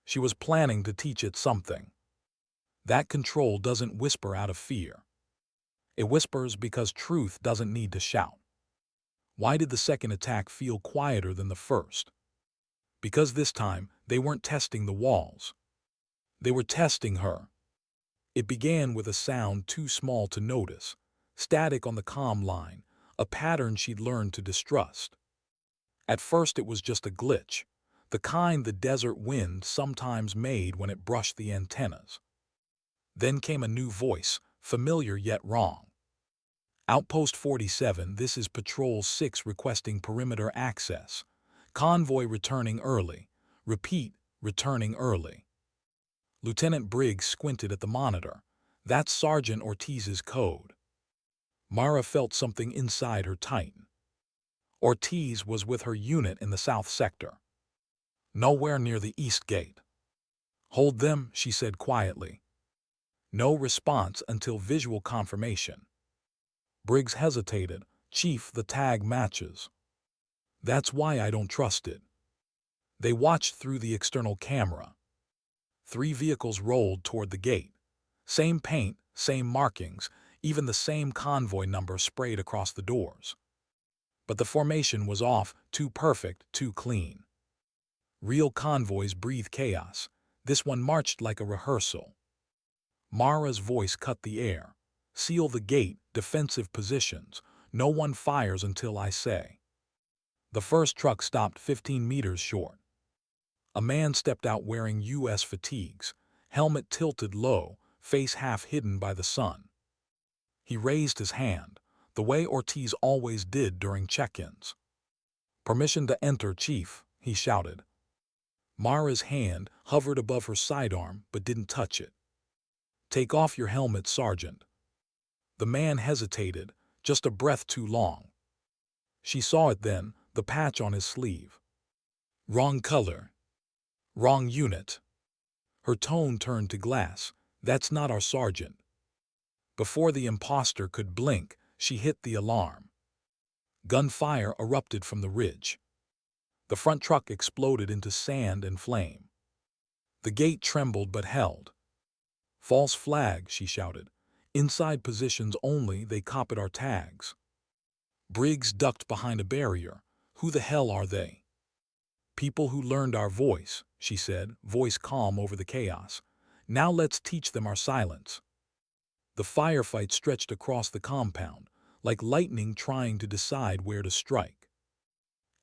She was planning to teach it something. That control doesn't whisper out of fear. It whispers because truth doesn't need to shout. Why did the second attack feel quieter than the first? Because this time, they weren't testing the walls. They were testing her. It began with a sound too small to notice. Static on the comm line, a pattern she'd learned to distrust. At first it was just a glitch, the kind the desert wind sometimes made when it brushed the antennas. Then came a new voice, familiar yet wrong. Outpost 47, this is Patrol 6 requesting perimeter access. Convoy returning early. Repeat, returning early. Lieutenant Briggs squinted at the monitor. That's Sergeant Ortiz's code. Mara felt something inside her tighten. Ortiz was with her unit in the south sector. Nowhere near the east gate. Hold them, she said quietly. No response until visual confirmation. Briggs hesitated. Chief, the tag matches. That's why I don't trust it. They watched through the external camera. 3 vehicles rolled toward the gate. Same paint, same markings, even the same convoy number sprayed across the doors. But the formation was off, too perfect, too clean. Real convoys breathe chaos. This one marched like a rehearsal. Mara's voice cut the air. Seal the gate, defensive positions. No one fires until I say. The first truck stopped 15 meters short. A man stepped out wearing U.S. fatigues, helmet tilted low, face half hidden by the sun. He raised his hand, the way Ortiz always did during check-ins. Permission to enter, Chief, he shouted. Mara's hand hovered above her sidearm but didn't touch it. Take off your helmet, Sergeant. The man hesitated, just a breath too long. She saw it then, the patch on his sleeve. Wrong color. Wrong unit. Her tone turned to glass. That's not our sergeant. Before the imposter could blink, she hit the alarm. Gunfire erupted from the ridge. The front truck exploded into sand and flame. The gate trembled but held. False flag, she shouted. Inside positions only, they copied our tags. Briggs ducked behind a barrier. Who the hell are they? People who learned our voice, she said, voice calm over the chaos. Now let's teach them our silence. The firefight stretched across the compound, like lightning trying to decide where to strike.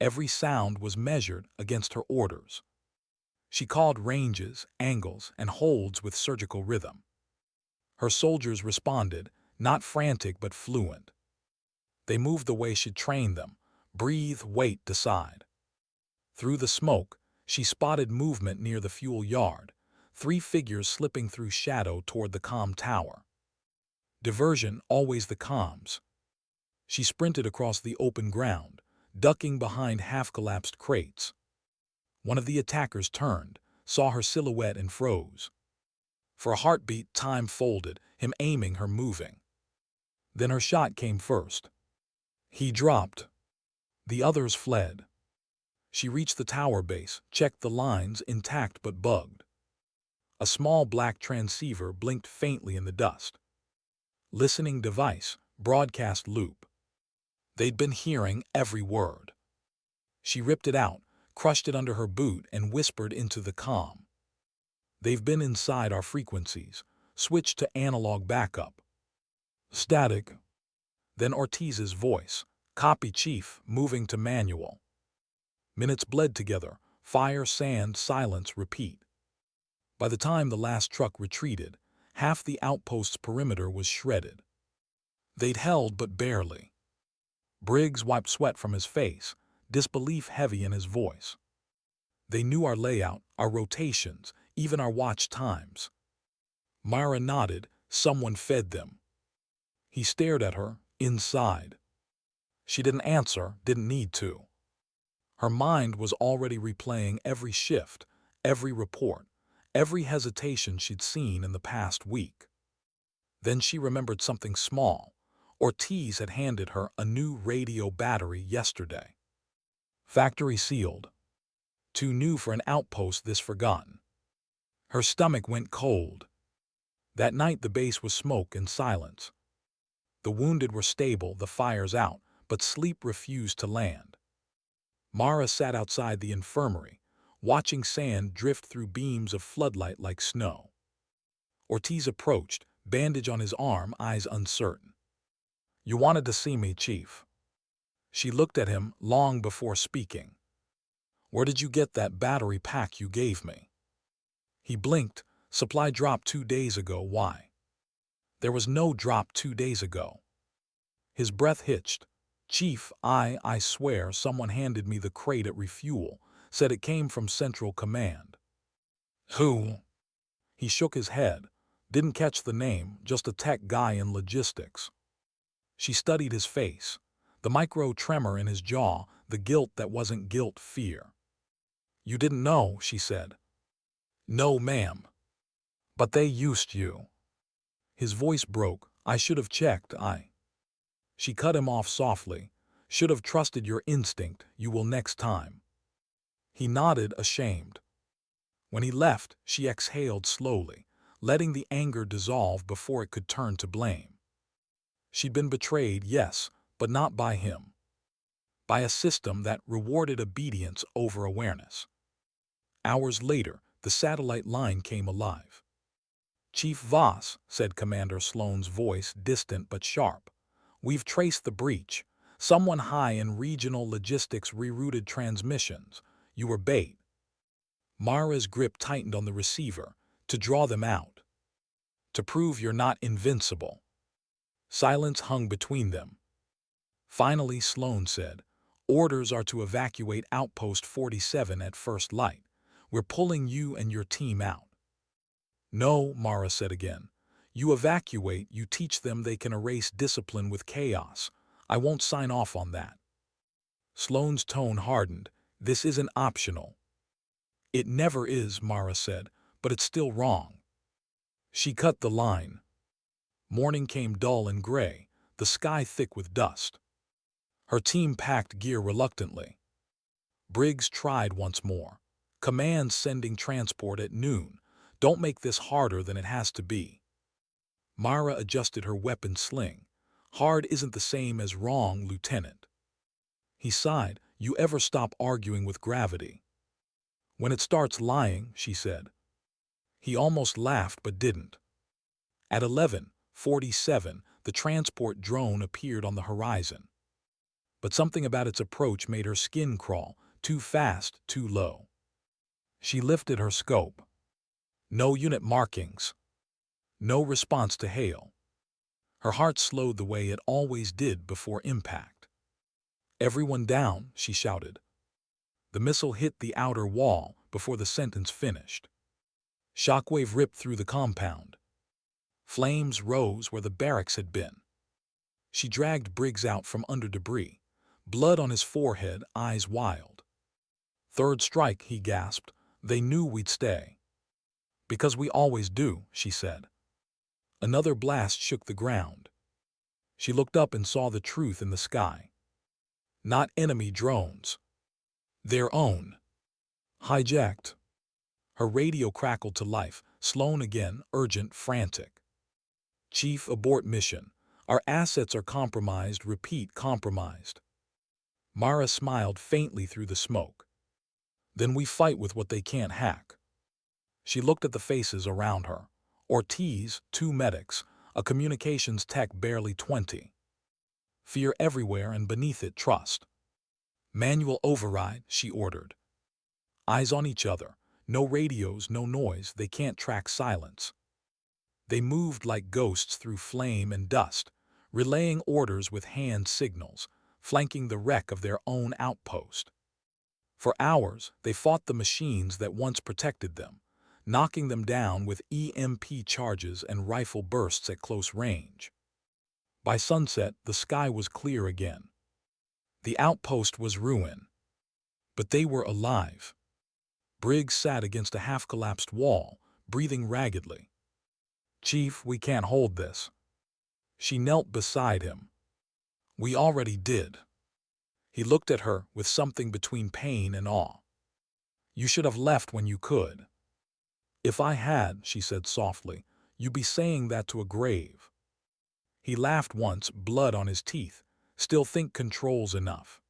Every sound was measured against her orders. She called ranges, angles, and holds with surgical rhythm. Her soldiers responded, not frantic but fluent. They moved the way she'd trained them. Breathe, wait, decide. Through the smoke, she spotted movement near the fuel yard, 3 figures slipping through shadow toward the comm tower. Diversion, always the comms. She sprinted across the open ground, ducking behind half-collapsed crates. One of the attackers turned, saw her silhouette and froze. For a heartbeat, time folded, him aiming, her moving. Then her shot came first. He dropped. The others fled. She reached the tower base, checked the lines, intact but bugged. A small black transceiver blinked faintly in the dust. Listening device, broadcast loop. They'd been hearing every word. She ripped it out, crushed it under her boot, and whispered into the comm. They've been inside our frequencies. Switch to analog backup. Static. Then Ortiz's voice. Copy, Chief, moving to manual. Minutes bled together. Fire, sand, silence, repeat. By the time the last truck retreated, half the outpost's perimeter was shredded. They'd held but barely. Briggs wiped sweat from his face, disbelief heavy in his voice. They knew our layout, our rotations, even our watch times. Mara nodded. Someone fed them. He stared at her, inside. She didn't answer, didn't need to. Her mind was already replaying every shift, every report, every hesitation she'd seen in the past week. Then she remembered something small. Ortiz had handed her a new radio battery yesterday. Factory sealed. Too new for an outpost this forgotten. Her stomach went cold. That night the base was smoke and silence. The wounded were stable, the fires out, but sleep refused to land. Mara sat outside the infirmary, watching sand drift through beams of floodlight like snow. Ortiz approached, bandage on his arm, eyes uncertain. You wanted to see me, Chief. She looked at him long before speaking. Where did you get that battery pack you gave me? He blinked. Supply dropped 2 days ago. Why? There was no drop 2 days ago. His breath hitched. Chief, I swear someone handed me the crate at refuel, said it came from Central Command. Who? He shook his head. Didn't catch the name, just a tech guy in logistics. She studied his face. The micro tremor in his jaw, the guilt that wasn't guilt, fear. You didn't know, she said. No, ma'am. But they used you. His voice broke. I should have checked, She cut him off softly. Should have trusted your instinct, you will next time. He nodded, ashamed. When he left, she exhaled slowly, letting the anger dissolve before it could turn to blame. She'd been betrayed, yes, but not by him. By a system that rewarded obedience over awareness. Hours later, the satellite line came alive. Chief Voss, said Commander Sloane's voice, distant but sharp. We've traced the breach. Someone high in regional logistics rerouted transmissions. You were bait. Mara's grip tightened on the receiver, to draw them out. To prove you're not invincible. Silence hung between them. Finally, Sloane said, orders are to evacuate Outpost 47 at first light. We're pulling you and your team out. No, Mara said again. You evacuate, you teach them they can erase discipline with chaos. I won't sign off on that. Sloane's tone hardened. This isn't optional. It never is, Mara said, but it's still wrong. She cut the line. Morning came dull and gray, the sky thick with dust. Her team packed gear reluctantly. Briggs tried once more. Command sending transport at noon. Don't make this harder than it has to be. Mara adjusted her weapon sling. Hard isn't the same as wrong, Lieutenant. He sighed. You ever stop arguing with gravity? When it starts lying, she said. He almost laughed but didn't. At 11:47, the transport drone appeared on the horizon. But something about its approach made her skin crawl, too fast, too low. She lifted her scope. No unit markings. No response to hail. Her heart slowed the way it always did before impact. Everyone down, she shouted. The missile hit the outer wall before the sentence finished. Shockwave ripped through the compound. Flames rose where the barracks had been. She dragged Briggs out from under debris, blood on his forehead, eyes wild. Third strike, he gasped. They knew we'd stay. Because we always do, she said. Another blast shook the ground. She looked up and saw the truth in the sky. Not enemy drones. Their own. Hijacked. Her radio crackled to life. Sloane again, urgent, frantic. Chief, abort mission. Our assets are compromised. Repeat, compromised. Mara smiled faintly through the smoke. Then we fight with what they can't hack. She looked at the faces around her. Ortiz, 2 medics, a communications tech barely 20. Fear everywhere and beneath it trust. Manual override, she ordered. Eyes on each other. No radios, no noise, they can't track silence. They moved like ghosts through flame and dust, relaying orders with hand signals, flanking the wreck of their own outpost. For hours, they fought the machines that once protected them, knocking them down with EMP charges and rifle bursts at close range. By sunset, the sky was clear again. The outpost was ruin. But they were alive. Briggs sat against a half-collapsed wall, breathing raggedly. Chief, we can't hold this. She knelt beside him. We already did. He looked at her with something between pain and awe. You should have left when you could. If I had, she said softly, you'd be saying that to a grave. He laughed once, blood on his teeth. Still think control's enough.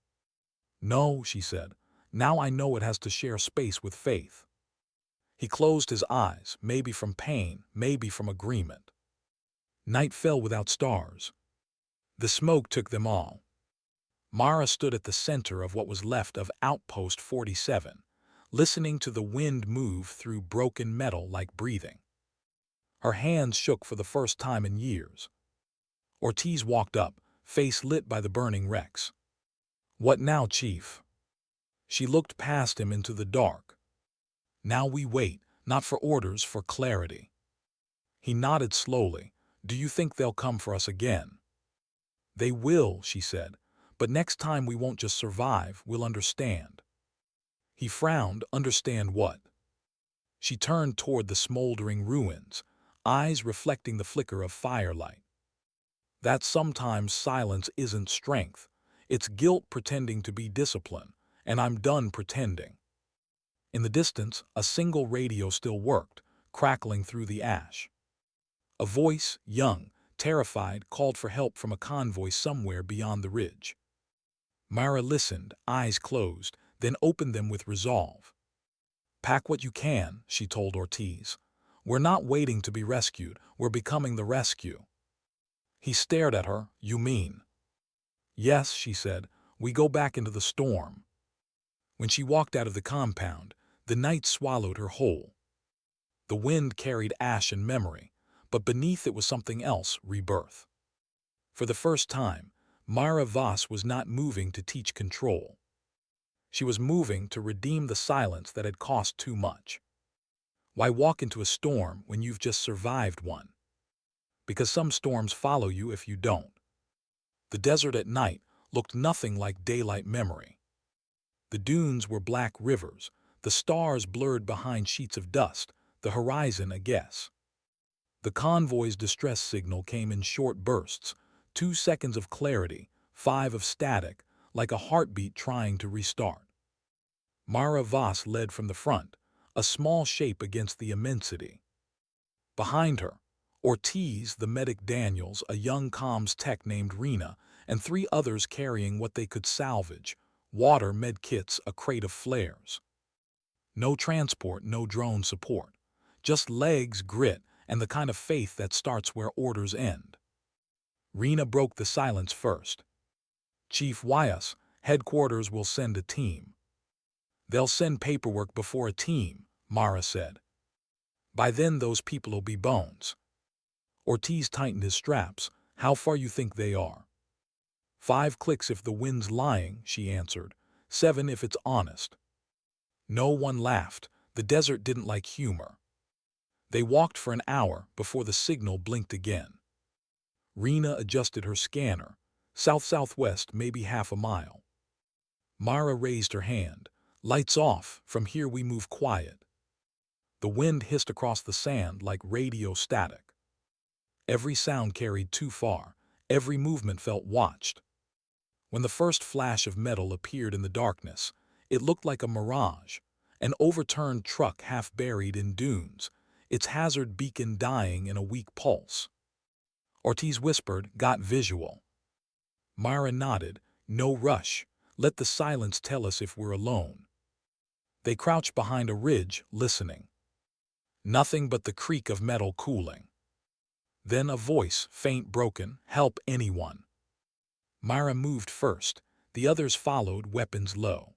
No, she said. Now I know it has to share space with faith. He closed his eyes, maybe from pain, maybe from agreement. Night fell without stars. The smoke took them all. Mara stood at the center of what was left of Outpost 47, listening to the wind move through broken metal like breathing. Her hands shook for the first time in years. Ortiz walked up, face lit by the burning wrecks. "What now, Chief?" She looked past him into the dark. "Now we wait, not for orders, for clarity." He nodded slowly. "Do you think they'll come for us again?" "They will," she said, "but next time we won't just survive, we'll understand." He frowned. "Understand what?" She turned toward the smoldering ruins, eyes reflecting the flicker of firelight. "That sometimes silence isn't strength. It's guilt pretending to be discipline, and I'm done pretending." In the distance, a single radio still worked, crackling through the ash. A voice, young, terrified, called for help from a convoy somewhere beyond the ridge. Mara listened, eyes closed, then opened them with resolve. "Pack what you can," she told Ortiz. "We're not waiting to be rescued, we're becoming the rescue." He stared at her. "You mean?" "Yes," she said, "we go back into the storm." When she walked out of the compound, the night swallowed her whole. The wind carried ash and memory, but beneath it was something else, rebirth. For the first time, Mara Voss was not moving to teach control. She was moving to redeem the silence that had cost too much. Why walk into a storm when you've just survived one? Because some storms follow you if you don't. The desert at night looked nothing like daylight memory. The dunes were black rivers, the stars blurred behind sheets of dust, the horizon a guess. The convoy's distress signal came in short bursts, 2 seconds of clarity, 5 of static, like a heartbeat trying to restart. Mara Voss led from the front, a small shape against the immensity. Behind her, Ortiz, the medic Daniels, a young comms tech named Rena, and 3 others carrying what they could salvage: water, med kits, a crate of flares. No transport, no drone support. Just legs, grit, and the kind of faith that starts where orders end. Rena broke the silence first. "Chief, why us? Headquarters will send a team." "They'll send paperwork before a team," Mara said. "By then those people'll be bones." Ortiz tightened his straps. "How far you think they are?" "5 clicks if the wind's lying," she answered. 7 if it's honest." No one laughed. The desert didn't like humor. They walked for an hour before the signal blinked again. Rena adjusted her scanner. South-southwest, maybe half a mile. Mara raised her hand. "Lights off. From here we move quiet." The wind hissed across the sand like radio static. Every sound carried too far. Every movement felt watched. When the first flash of metal appeared in the darkness, it looked like a mirage, an overturned truck half buried in dunes, its hazard beacon dying in a weak pulse. Ortiz whispered, "Got visual." Mara nodded. "No rush. Let the silence tell us if we're alone." They crouched behind a ridge, listening. Nothing but the creak of metal cooling. Then a voice, faint, broken, "Help anyone." Mara moved first. The others followed, weapons low.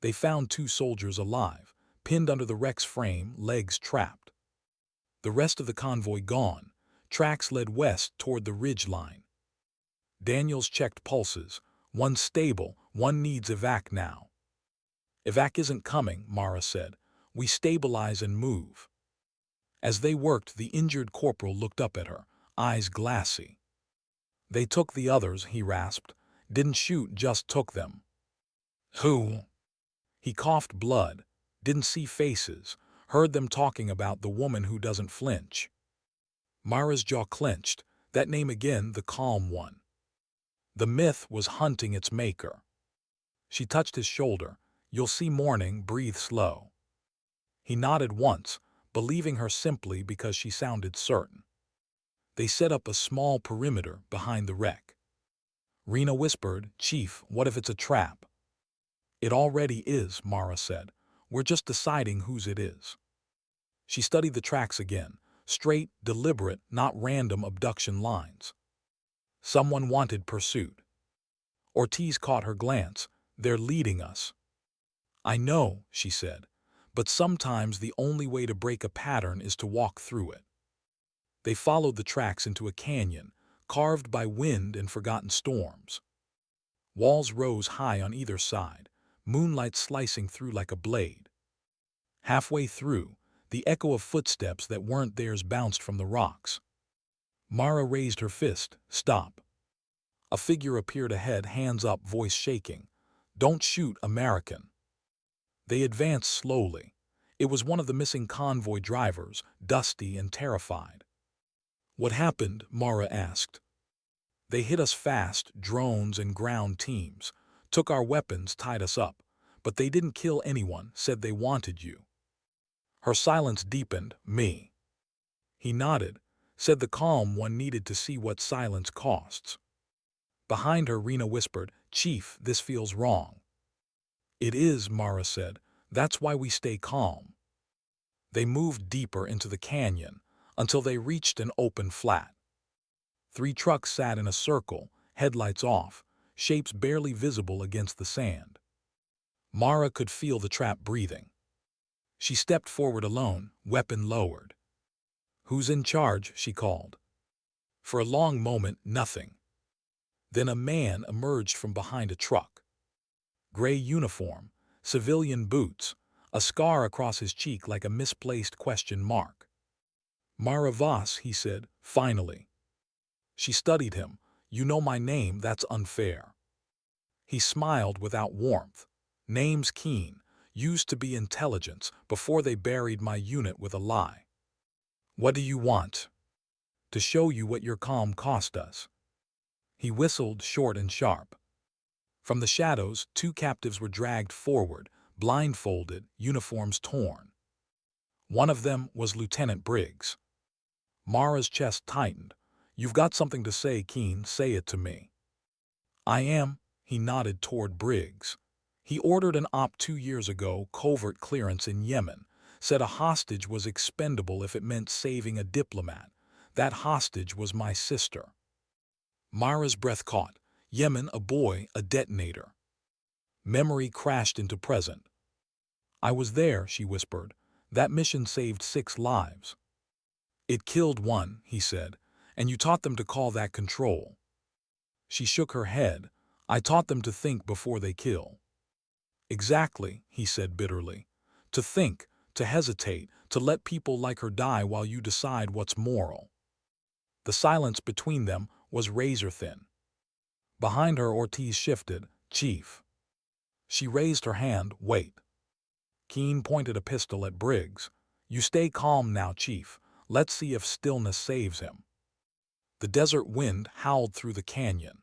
They found 2 soldiers alive, pinned under the wreck's frame, legs trapped. The rest of the convoy gone. Tracks led west toward the ridge line. Daniels checked pulses. "One stable, one needs evac now." "Evac isn't coming," Mara said. "We stabilize and move." As they worked, the injured corporal looked up at her, eyes glassy. "They took the others," he rasped. "Didn't shoot, just took them." "Who?" He coughed blood. "Didn't see faces. Heard them talking about the woman who doesn't flinch." Mara's jaw clenched. That name again, the calm one. The myth was hunting its maker. She touched his shoulder. "You'll see morning, breathe slow." He nodded once, believing her simply because she sounded certain. They set up a small perimeter behind the wreck. Rena whispered, "Chief, what if it's a trap?" "It already is," Mara said. "We're just deciding whose it is." She studied the tracks again, straight, deliberate, not random abduction lines. Someone wanted pursuit. Ortiz caught her glance. They're leading us. I know, she said, but sometimes the only way to break a pattern is to walk through it. They followed the tracks into a canyon, carved by wind and forgotten storms. Walls rose high on either side, moonlight slicing through like a blade. Halfway through, the echo of footsteps that weren't theirs bounced from the rocks. Mara raised her fist. Stop. A figure appeared ahead, hands up, voice shaking. Don't shoot, American. They advanced slowly. It was one of the missing convoy drivers, dusty and terrified. What happened? Mara asked. They hit us fast, drones and ground teams. Took our weapons, tied us up. But they didn't kill anyone, said they wanted you. Her silence deepened. Me. He nodded, said the calm one needed to see what silence costs. Behind her, Rena whispered, Chief, this feels wrong. It is, Mara said. That's why we stay calm. They moved deeper into the canyon until they reached an open flat. 3 trucks sat in a circle, headlights off, shapes barely visible against the sand. Mara could feel the trap breathing. She stepped forward alone, weapon lowered. Who's in charge? She called. For a long moment, nothing. Then a man emerged from behind a truck. Gray uniform, civilian boots, a scar across his cheek like a misplaced question mark. Mara Voss, he said, finally. She studied him. You know my name, that's unfair. He smiled without warmth. Name's Keen, used to be intelligence before they buried my unit with a lie. What do you want? To show you what your calm cost us. He whistled short and sharp. From the shadows, 2 captives were dragged forward, blindfolded, uniforms torn. One of them was Lieutenant Briggs. Mara's chest tightened. You've got something to say, Keen, say it to me. I am, he nodded toward Briggs. He ordered an op 2 years ago, covert clearance in Yemen, said a hostage was expendable if it meant saving a diplomat. That hostage was my sister. Mara's breath caught. Yemen, a boy, a detonator. Memory crashed into present. I was there, she whispered. That mission saved 6 lives. It killed 1, he said, and you taught them to call that control. She shook her head. I taught them to think before they kill. Exactly, he said bitterly. To think, to hesitate, to let people like her die while you decide what's moral. The silence between them was razor-thin. Behind her, Ortiz shifted. Chief. She raised her hand. Wait. Keen pointed a pistol at Briggs. You stay calm now, Chief. Let's see if stillness saves him. The desert wind howled through the canyon.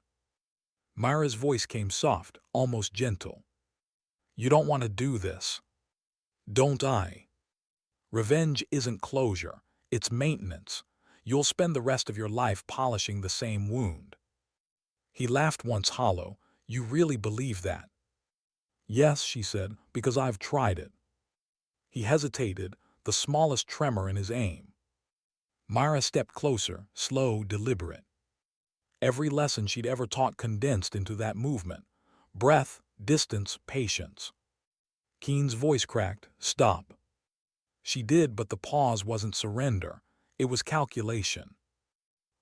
Mara's voice came soft, almost gentle. You don't want to do this. Don't I? Revenge isn't closure, it's maintenance. You'll spend the rest of your life polishing the same wound. He laughed once hollow. You really believe that? Yes, she said, because I've tried it. He hesitated, the smallest tremor in his aim. Mara stepped closer, slow, deliberate. Every lesson she'd ever taught condensed into that movement. Breath, distance, patience. Keen's voice cracked. Stop. She did, but the pause wasn't surrender. It was calculation.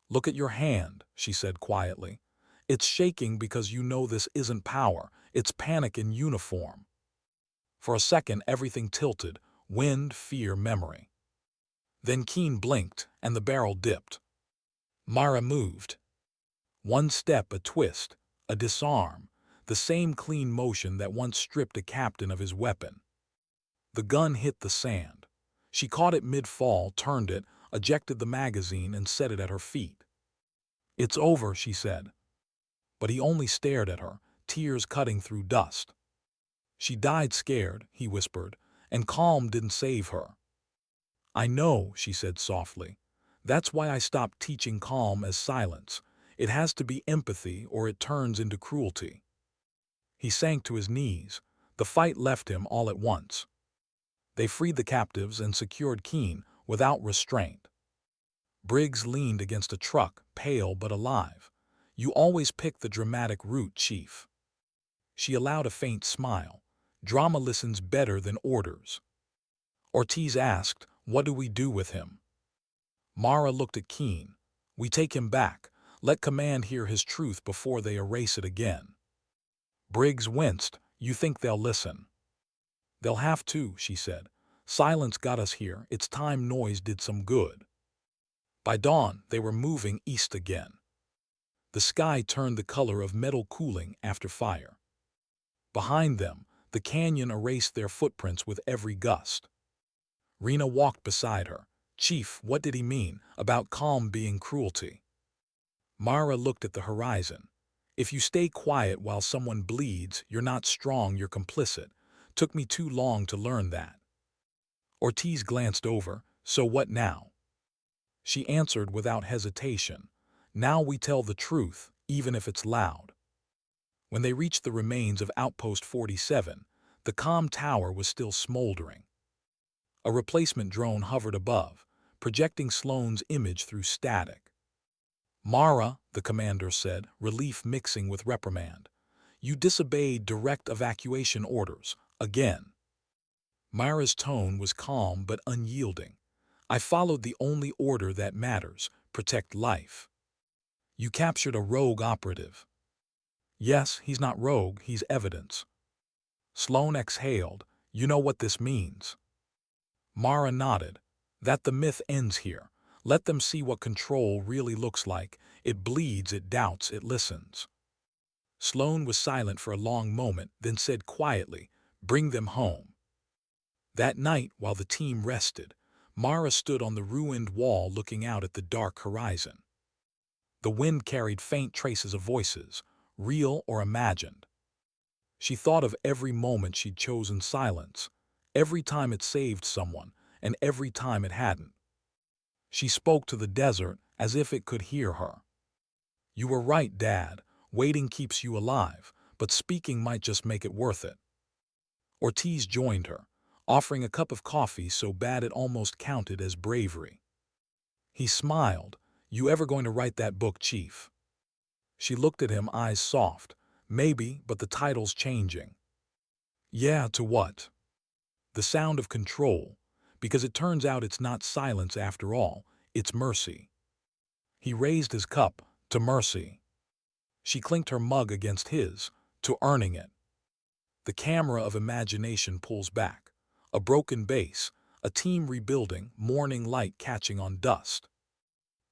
Look at your hand, she said quietly. It's shaking because you know this isn't power. It's panic in uniform. For a second, everything tilted. Wind, fear, memory. Then Keen blinked, and the barrel dipped. Mara moved. 1 step, a twist, a disarm, the same clean motion that once stripped a captain of his weapon. The gun hit the sand. She caught it mid-fall, turned it, ejected the magazine, and set it at her feet. It's over, she said. But he only stared at her, tears cutting through dust. She died scared, he whispered, and calm didn't save her. I know, she said softly. That's why I stopped teaching calm as silence. It has to be empathy or it turns into cruelty. He sank to his knees. The fight left him all at once. They freed the captives and secured Keen without restraint. Briggs leaned against a truck, pale but alive. You always pick the dramatic route, Chief. She allowed a faint smile. Drama listens better than orders. Ortiz asked, "What do we do with him?" Mara looked at Keene. "We take him back. Let command hear his truth before they erase it again." Briggs winced. "You think they'll listen?" "They'll have to," she said. "Silence got us here. It's time noise did some good." By dawn, they were moving east again. The sky turned the color of metal cooling after fire. Behind them, the canyon erased their footprints with every gust. Rena walked beside her. "Chief, what did he mean about calm being cruelty?" Mara looked at the horizon. "If you stay quiet while someone bleeds, you're not strong, you're complicit. Took me too long to learn that." Ortiz glanced over. "So what now?" She answered without hesitation. "Now we tell the truth, even if it's loud." When they reached the remains of Outpost 47, the comm tower was still smoldering. A replacement drone hovered above, projecting Sloane's image through static. "Mara," the commander said, relief mixing with reprimand, "you disobeyed direct evacuation orders, again." Mara's tone was calm but unyielding. "I followed the only order that matters, protect life." "You captured a rogue operative." "Yes, he's not rogue, he's evidence." Sloane exhaled. "You know what this means?" Mara nodded. "That the myth ends here. Let them see what control really looks like. It bleeds, it doubts, it listens." Sloane was silent for a long moment, then said quietly, "Bring them home." That night, while the team rested, Mara stood on the ruined wall looking out at the dark horizon. The wind carried faint traces of voices, real or imagined. She thought of every moment she'd chosen silence, every time it saved someone, and every time it hadn't. She spoke to the desert as if it could hear her. "You were right, Dad. Waiting keeps you alive, but speaking might just make it worth it." Ortiz joined her, offering a cup of coffee so bad it almost counted as bravery. He smiled. "You ever going to write that book, Chief?" She looked at him, eyes soft. "Maybe, but the title's changing." "Yeah, to what?" "The Sound of Control, because it turns out it's not silence after all, it's mercy." He raised his cup. "To mercy." She clinked her mug against his. "To earning it." The camera of imagination pulls back. A broken base, a team rebuilding, morning light catching on dust.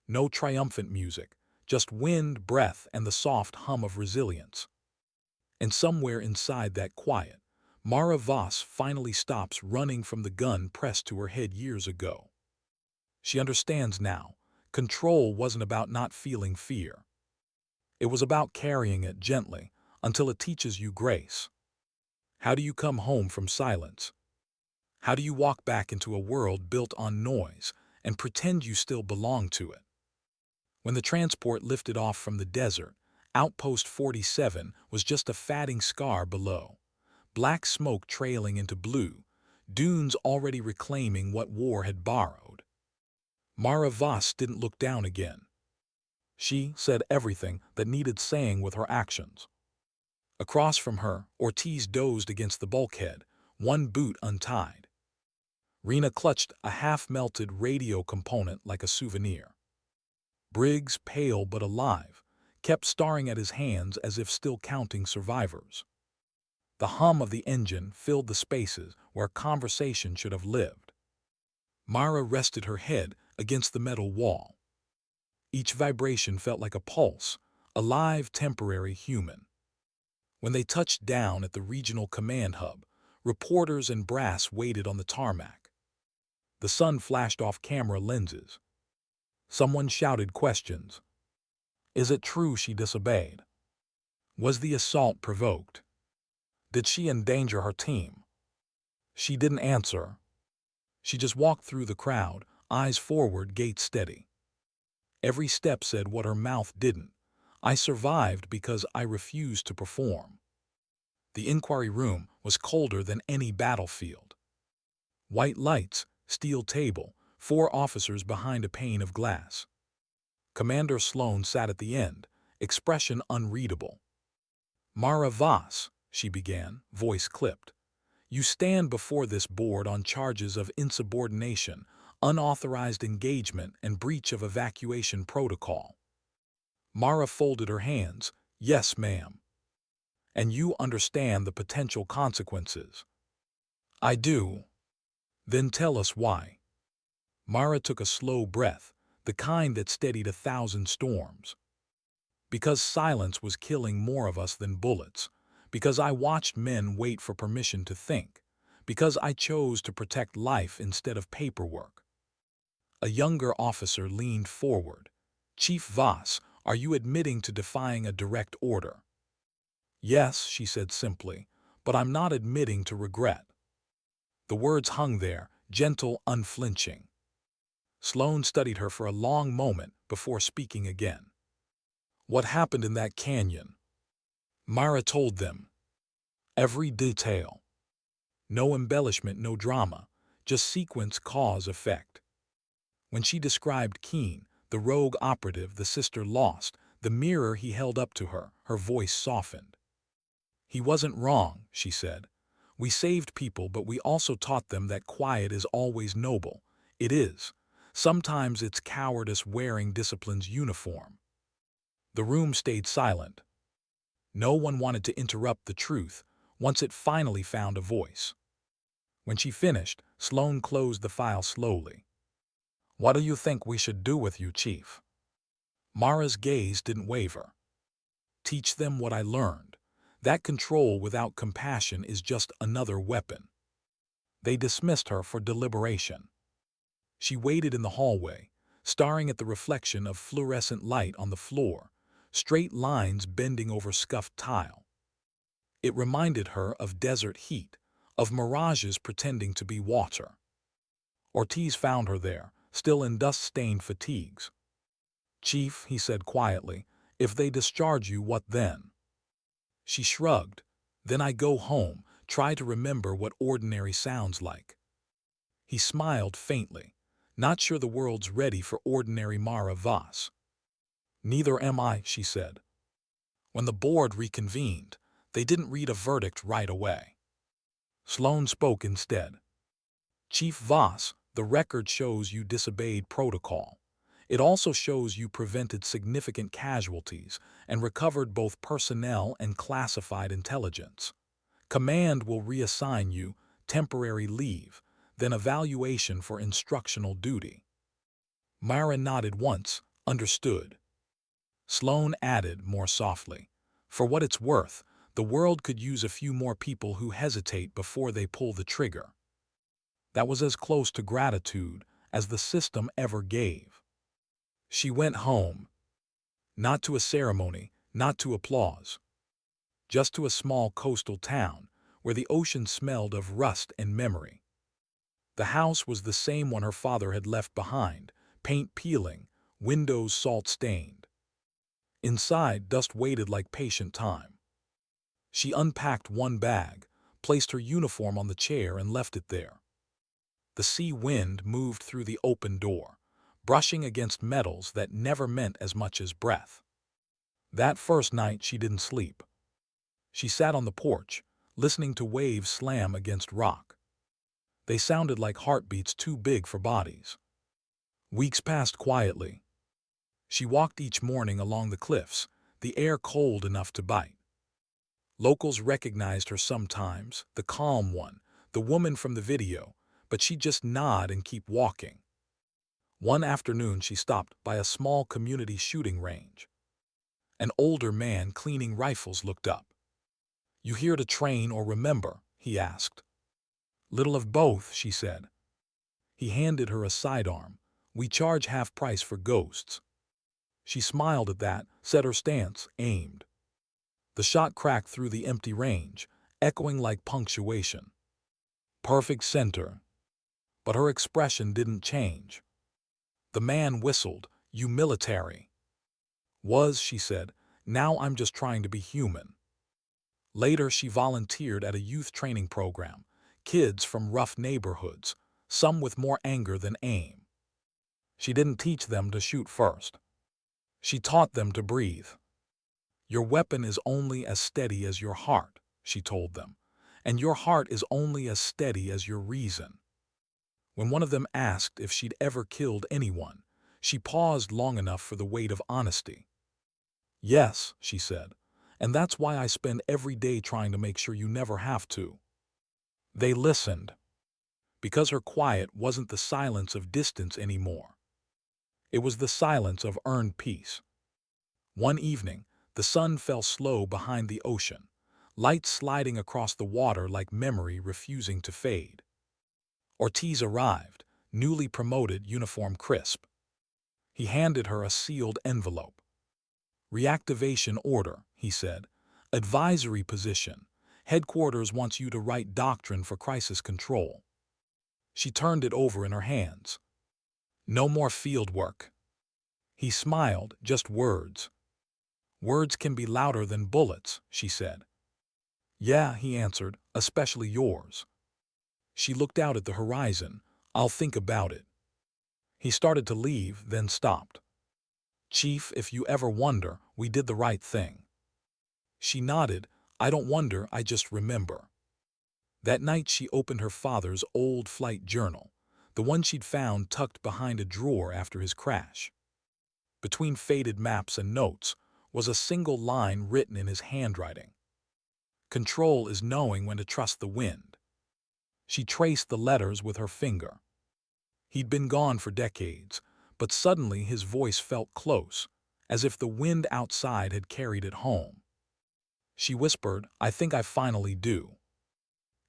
No triumphant music, just wind, breath, and the soft hum of resilience. And somewhere inside that quiet, Mara Voss finally stops running from the gun pressed to her head years ago. She understands now. Control wasn't about not feeling fear. It was about carrying it gently until it teaches you grace. How do you come home from silence? How do you walk back into a world built on noise and pretend you still belong to it? When the transport lifted off from the desert, Outpost 47 was just a fatting scar below. Black smoke trailing into blue, dunes already reclaiming what war had borrowed. Mara Voss didn't look down again. She said everything that needed saying with her actions. Across from her, Ortiz dozed against the bulkhead, one boot untied. Rena clutched a half-melted radio component like a souvenir. Briggs, pale but alive, kept staring at his hands as if still counting survivors. The hum of the engine filled the spaces where conversation should have lived. Mara rested her head against the metal wall. Each vibration felt like a pulse, alive, temporary, human. When they touched down at the regional command hub, reporters and brass waited on the tarmac. The sun flashed off camera lenses. Someone shouted questions. Is it true she disobeyed? Was the assault provoked? Did she endanger her team? She didn't answer. She just walked through the crowd, eyes forward, gait steady. Every step said what her mouth didn't. I survived because I refused to perform. The inquiry room was colder than any battlefield. White lights, steel table, 4 officers behind a pane of glass. Commander Sloane sat at the end, expression unreadable. "Mara Voss," she began, voice clipped. "You stand before this board on charges of insubordination, unauthorized engagement, and breach of evacuation protocol." Mara folded her hands. "Yes, ma'am." "And you understand the potential consequences?" "I do." "Then tell us why." Mara took a slow breath, the kind that steadied 1,000 storms. "Because silence was killing more of us than bullets. Because I watched men wait for permission to think. Because I chose to protect life instead of paperwork." A younger officer leaned forward. "Chief Voss, are you admitting to defying a direct order?" "Yes," she said simply, "but I'm not admitting to regret." The words hung there, gentle, unflinching. Sloane studied her for a long moment before speaking again. "What happened in that canyon?" Mara told them. Every detail. No embellishment, no drama, just sequence, cause, effect. When she described Keene, the rogue operative the sister lost, the mirror he held up to her, her voice softened. "He wasn't wrong," she said. "We saved people, but we also taught them that quiet is always noble. It is. Sometimes it's cowardice wearing discipline's uniform." The room stayed silent. No one wanted to interrupt the truth once it finally found a voice. When she finished, Sloane closed the file slowly. "What do you think we should do with you, Chief?" Mara's gaze didn't waver. "Teach them what I learned. That control without compassion is just another weapon." They dismissed her for deliberation. She waited in the hallway, staring at the reflection of fluorescent light on the floor, straight lines bending over scuffed tile. It reminded her of desert heat, of mirages pretending to be water. Ortiz found her there, still in dust-stained fatigues. "Chief," he said quietly, "if they discharge you, what then?" She shrugged. "Then I go home, try to remember what ordinary sounds like." He smiled faintly, not sure the world's ready for ordinary Mara Voss. "Neither am I," she said. When the board reconvened, they didn't read a verdict right away. Sloane spoke instead. "Chief Voss, the record shows you disobeyed protocol. It also shows you prevented significant casualties and recovered both personnel and classified intelligence. Command will reassign you, temporary leave, then evaluation for instructional duty." Mara nodded once, understood. Sloane added more softly, "For what it's worth, the world could use a few more people who hesitate before they pull the trigger." That was as close to gratitude as the system ever gave. She went home. Not to a ceremony, not to applause. Just to a small coastal town where the ocean smelled of rust and memory. The house was the same one her father had left behind, paint peeling, windows salt-stained. Inside, dust waited like patient time. She unpacked one bag, placed her uniform on the chair and left it there. The sea wind moved through the open door, brushing against metals that never meant as much as breath. That first night she didn't sleep. She sat on the porch, listening to waves slam against rock. They sounded like heartbeats too big for bodies. Weeks passed quietly. She walked each morning along the cliffs, the air cold enough to bite. Locals recognized her sometimes, the calm one, the woman from the video, but she'd just nod and keep walking. One afternoon she stopped by a small community shooting range. An older man cleaning rifles looked up. "You here to train or remember?" he asked. "Little of both," she said. He handed her a sidearm. "We charge half price for ghosts." She smiled at that, set her stance, aimed. The shot cracked through the empty range, echoing like punctuation. Perfect center. But her expression didn't change. The man whistled. "You military." "Was," she said. "Now I'm just trying to be human." Later she volunteered at a youth training program, kids from rough neighborhoods, some with more anger than aim. She didn't teach them to shoot first. She taught them to breathe. Your weapon is only as steady as your heart, she told them, and your heart is only as steady as your reason. When one of them asked if she'd ever killed anyone, she paused long enough for the weight of honesty. Yes, she said, and that's why I spend every day trying to make sure you never have to. They listened, because her quiet wasn't the silence of distance anymore. It was the silence of earned peace. One evening, the sun fell slow behind the ocean, light sliding across the water like memory refusing to fade. Ortiz arrived, newly promoted, uniform crisp. He handed her a sealed envelope. Reactivation order, he said. Advisory position. Headquarters wants you to write doctrine for crisis control. She turned it over in her hands. No more field work. He smiled, just words. Words can be louder than bullets, she said. Yeah, he answered, especially yours. She looked out at the horizon. I'll think about it. He started to leave, then stopped. Chief, if you ever wonder, we did the right thing. She nodded. I don't wonder, I just remember. That night she opened her father's old flight journal, the one she'd found tucked behind a drawer after his crash. Between faded maps and notes was a single line written in his handwriting. Control is knowing when to trust the wind. She traced the letters with her finger. He'd been gone for decades, but suddenly his voice felt close, as if the wind outside had carried it home. She whispered, I think I finally do.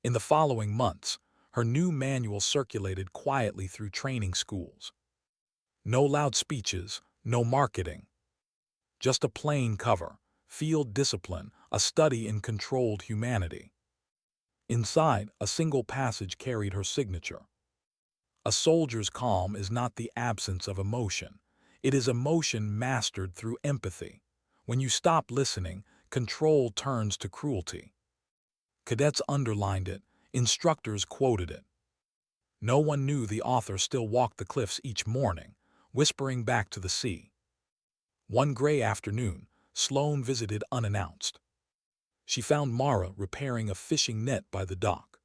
In the following months, her new manual circulated quietly through training schools. No loud speeches, no marketing. Just a plain cover, field discipline, a study in controlled humanity. Inside, a single passage carried her signature. A soldier's calm is not the absence of emotion. It is emotion mastered through empathy. When you stop listening, control turns to cruelty. Cadets underlined it, instructors quoted it. No one knew the author still walked the cliffs each morning, whispering back to the sea. One gray afternoon, Sloane visited unannounced. She found Mara repairing a fishing net by the dock.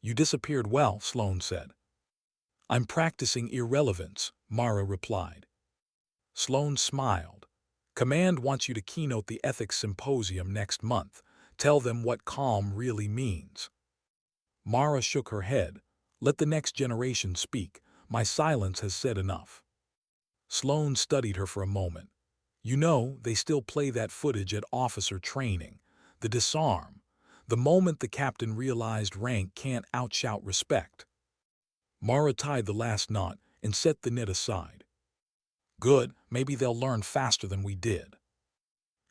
You disappeared well, Sloane said. I'm practicing irrelevance, Mara replied. Sloane smiled. Command wants you to keynote the ethics symposium next month. Tell them what calm really means. Mara shook her head. Let the next generation speak. My silence has said enough. Sloane studied her for a moment. You know, they still play that footage at officer training. The disarm. The moment the captain realized rank can't outshout respect. Mara tied the last knot and set the net aside. Good, maybe they'll learn faster than we did.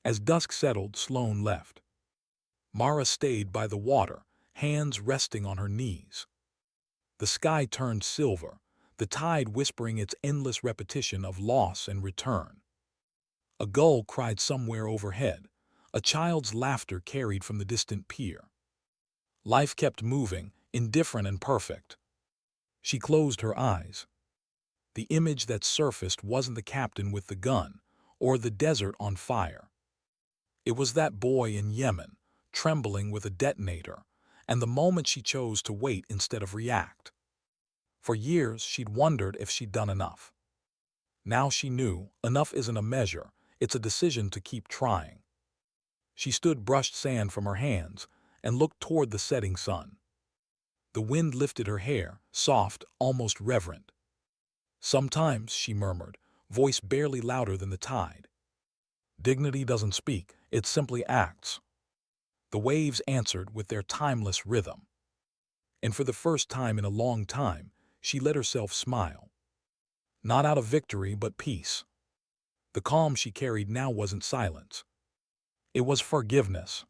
As dusk settled, Sloane left. Mara stayed by the water, hands resting on her knees. The sky turned silver, the tide whispering its endless repetition of loss and return. A gull cried somewhere overhead. A child's laughter carried from the distant pier. Life kept moving, indifferent and perfect. She closed her eyes. The image that surfaced wasn't the captain with the gun, or the desert on fire. It was that boy in Yemen, trembling with a detonator, and the moment she chose to wait instead of react. For years she'd wondered if she'd done enough. Now she knew, enough isn't a measure, it's a decision to keep trying. She stood, brushed sand from her hands, and looked toward the setting sun. The wind lifted her hair, soft, almost reverent. Sometimes, she murmured, voice barely louder than the tide. Dignity doesn't speak, it simply acts. The waves answered with their timeless rhythm. And for the first time in a long time, she let herself smile. Not out of victory, but peace. The calm she carried now wasn't silence. It was forgiveness.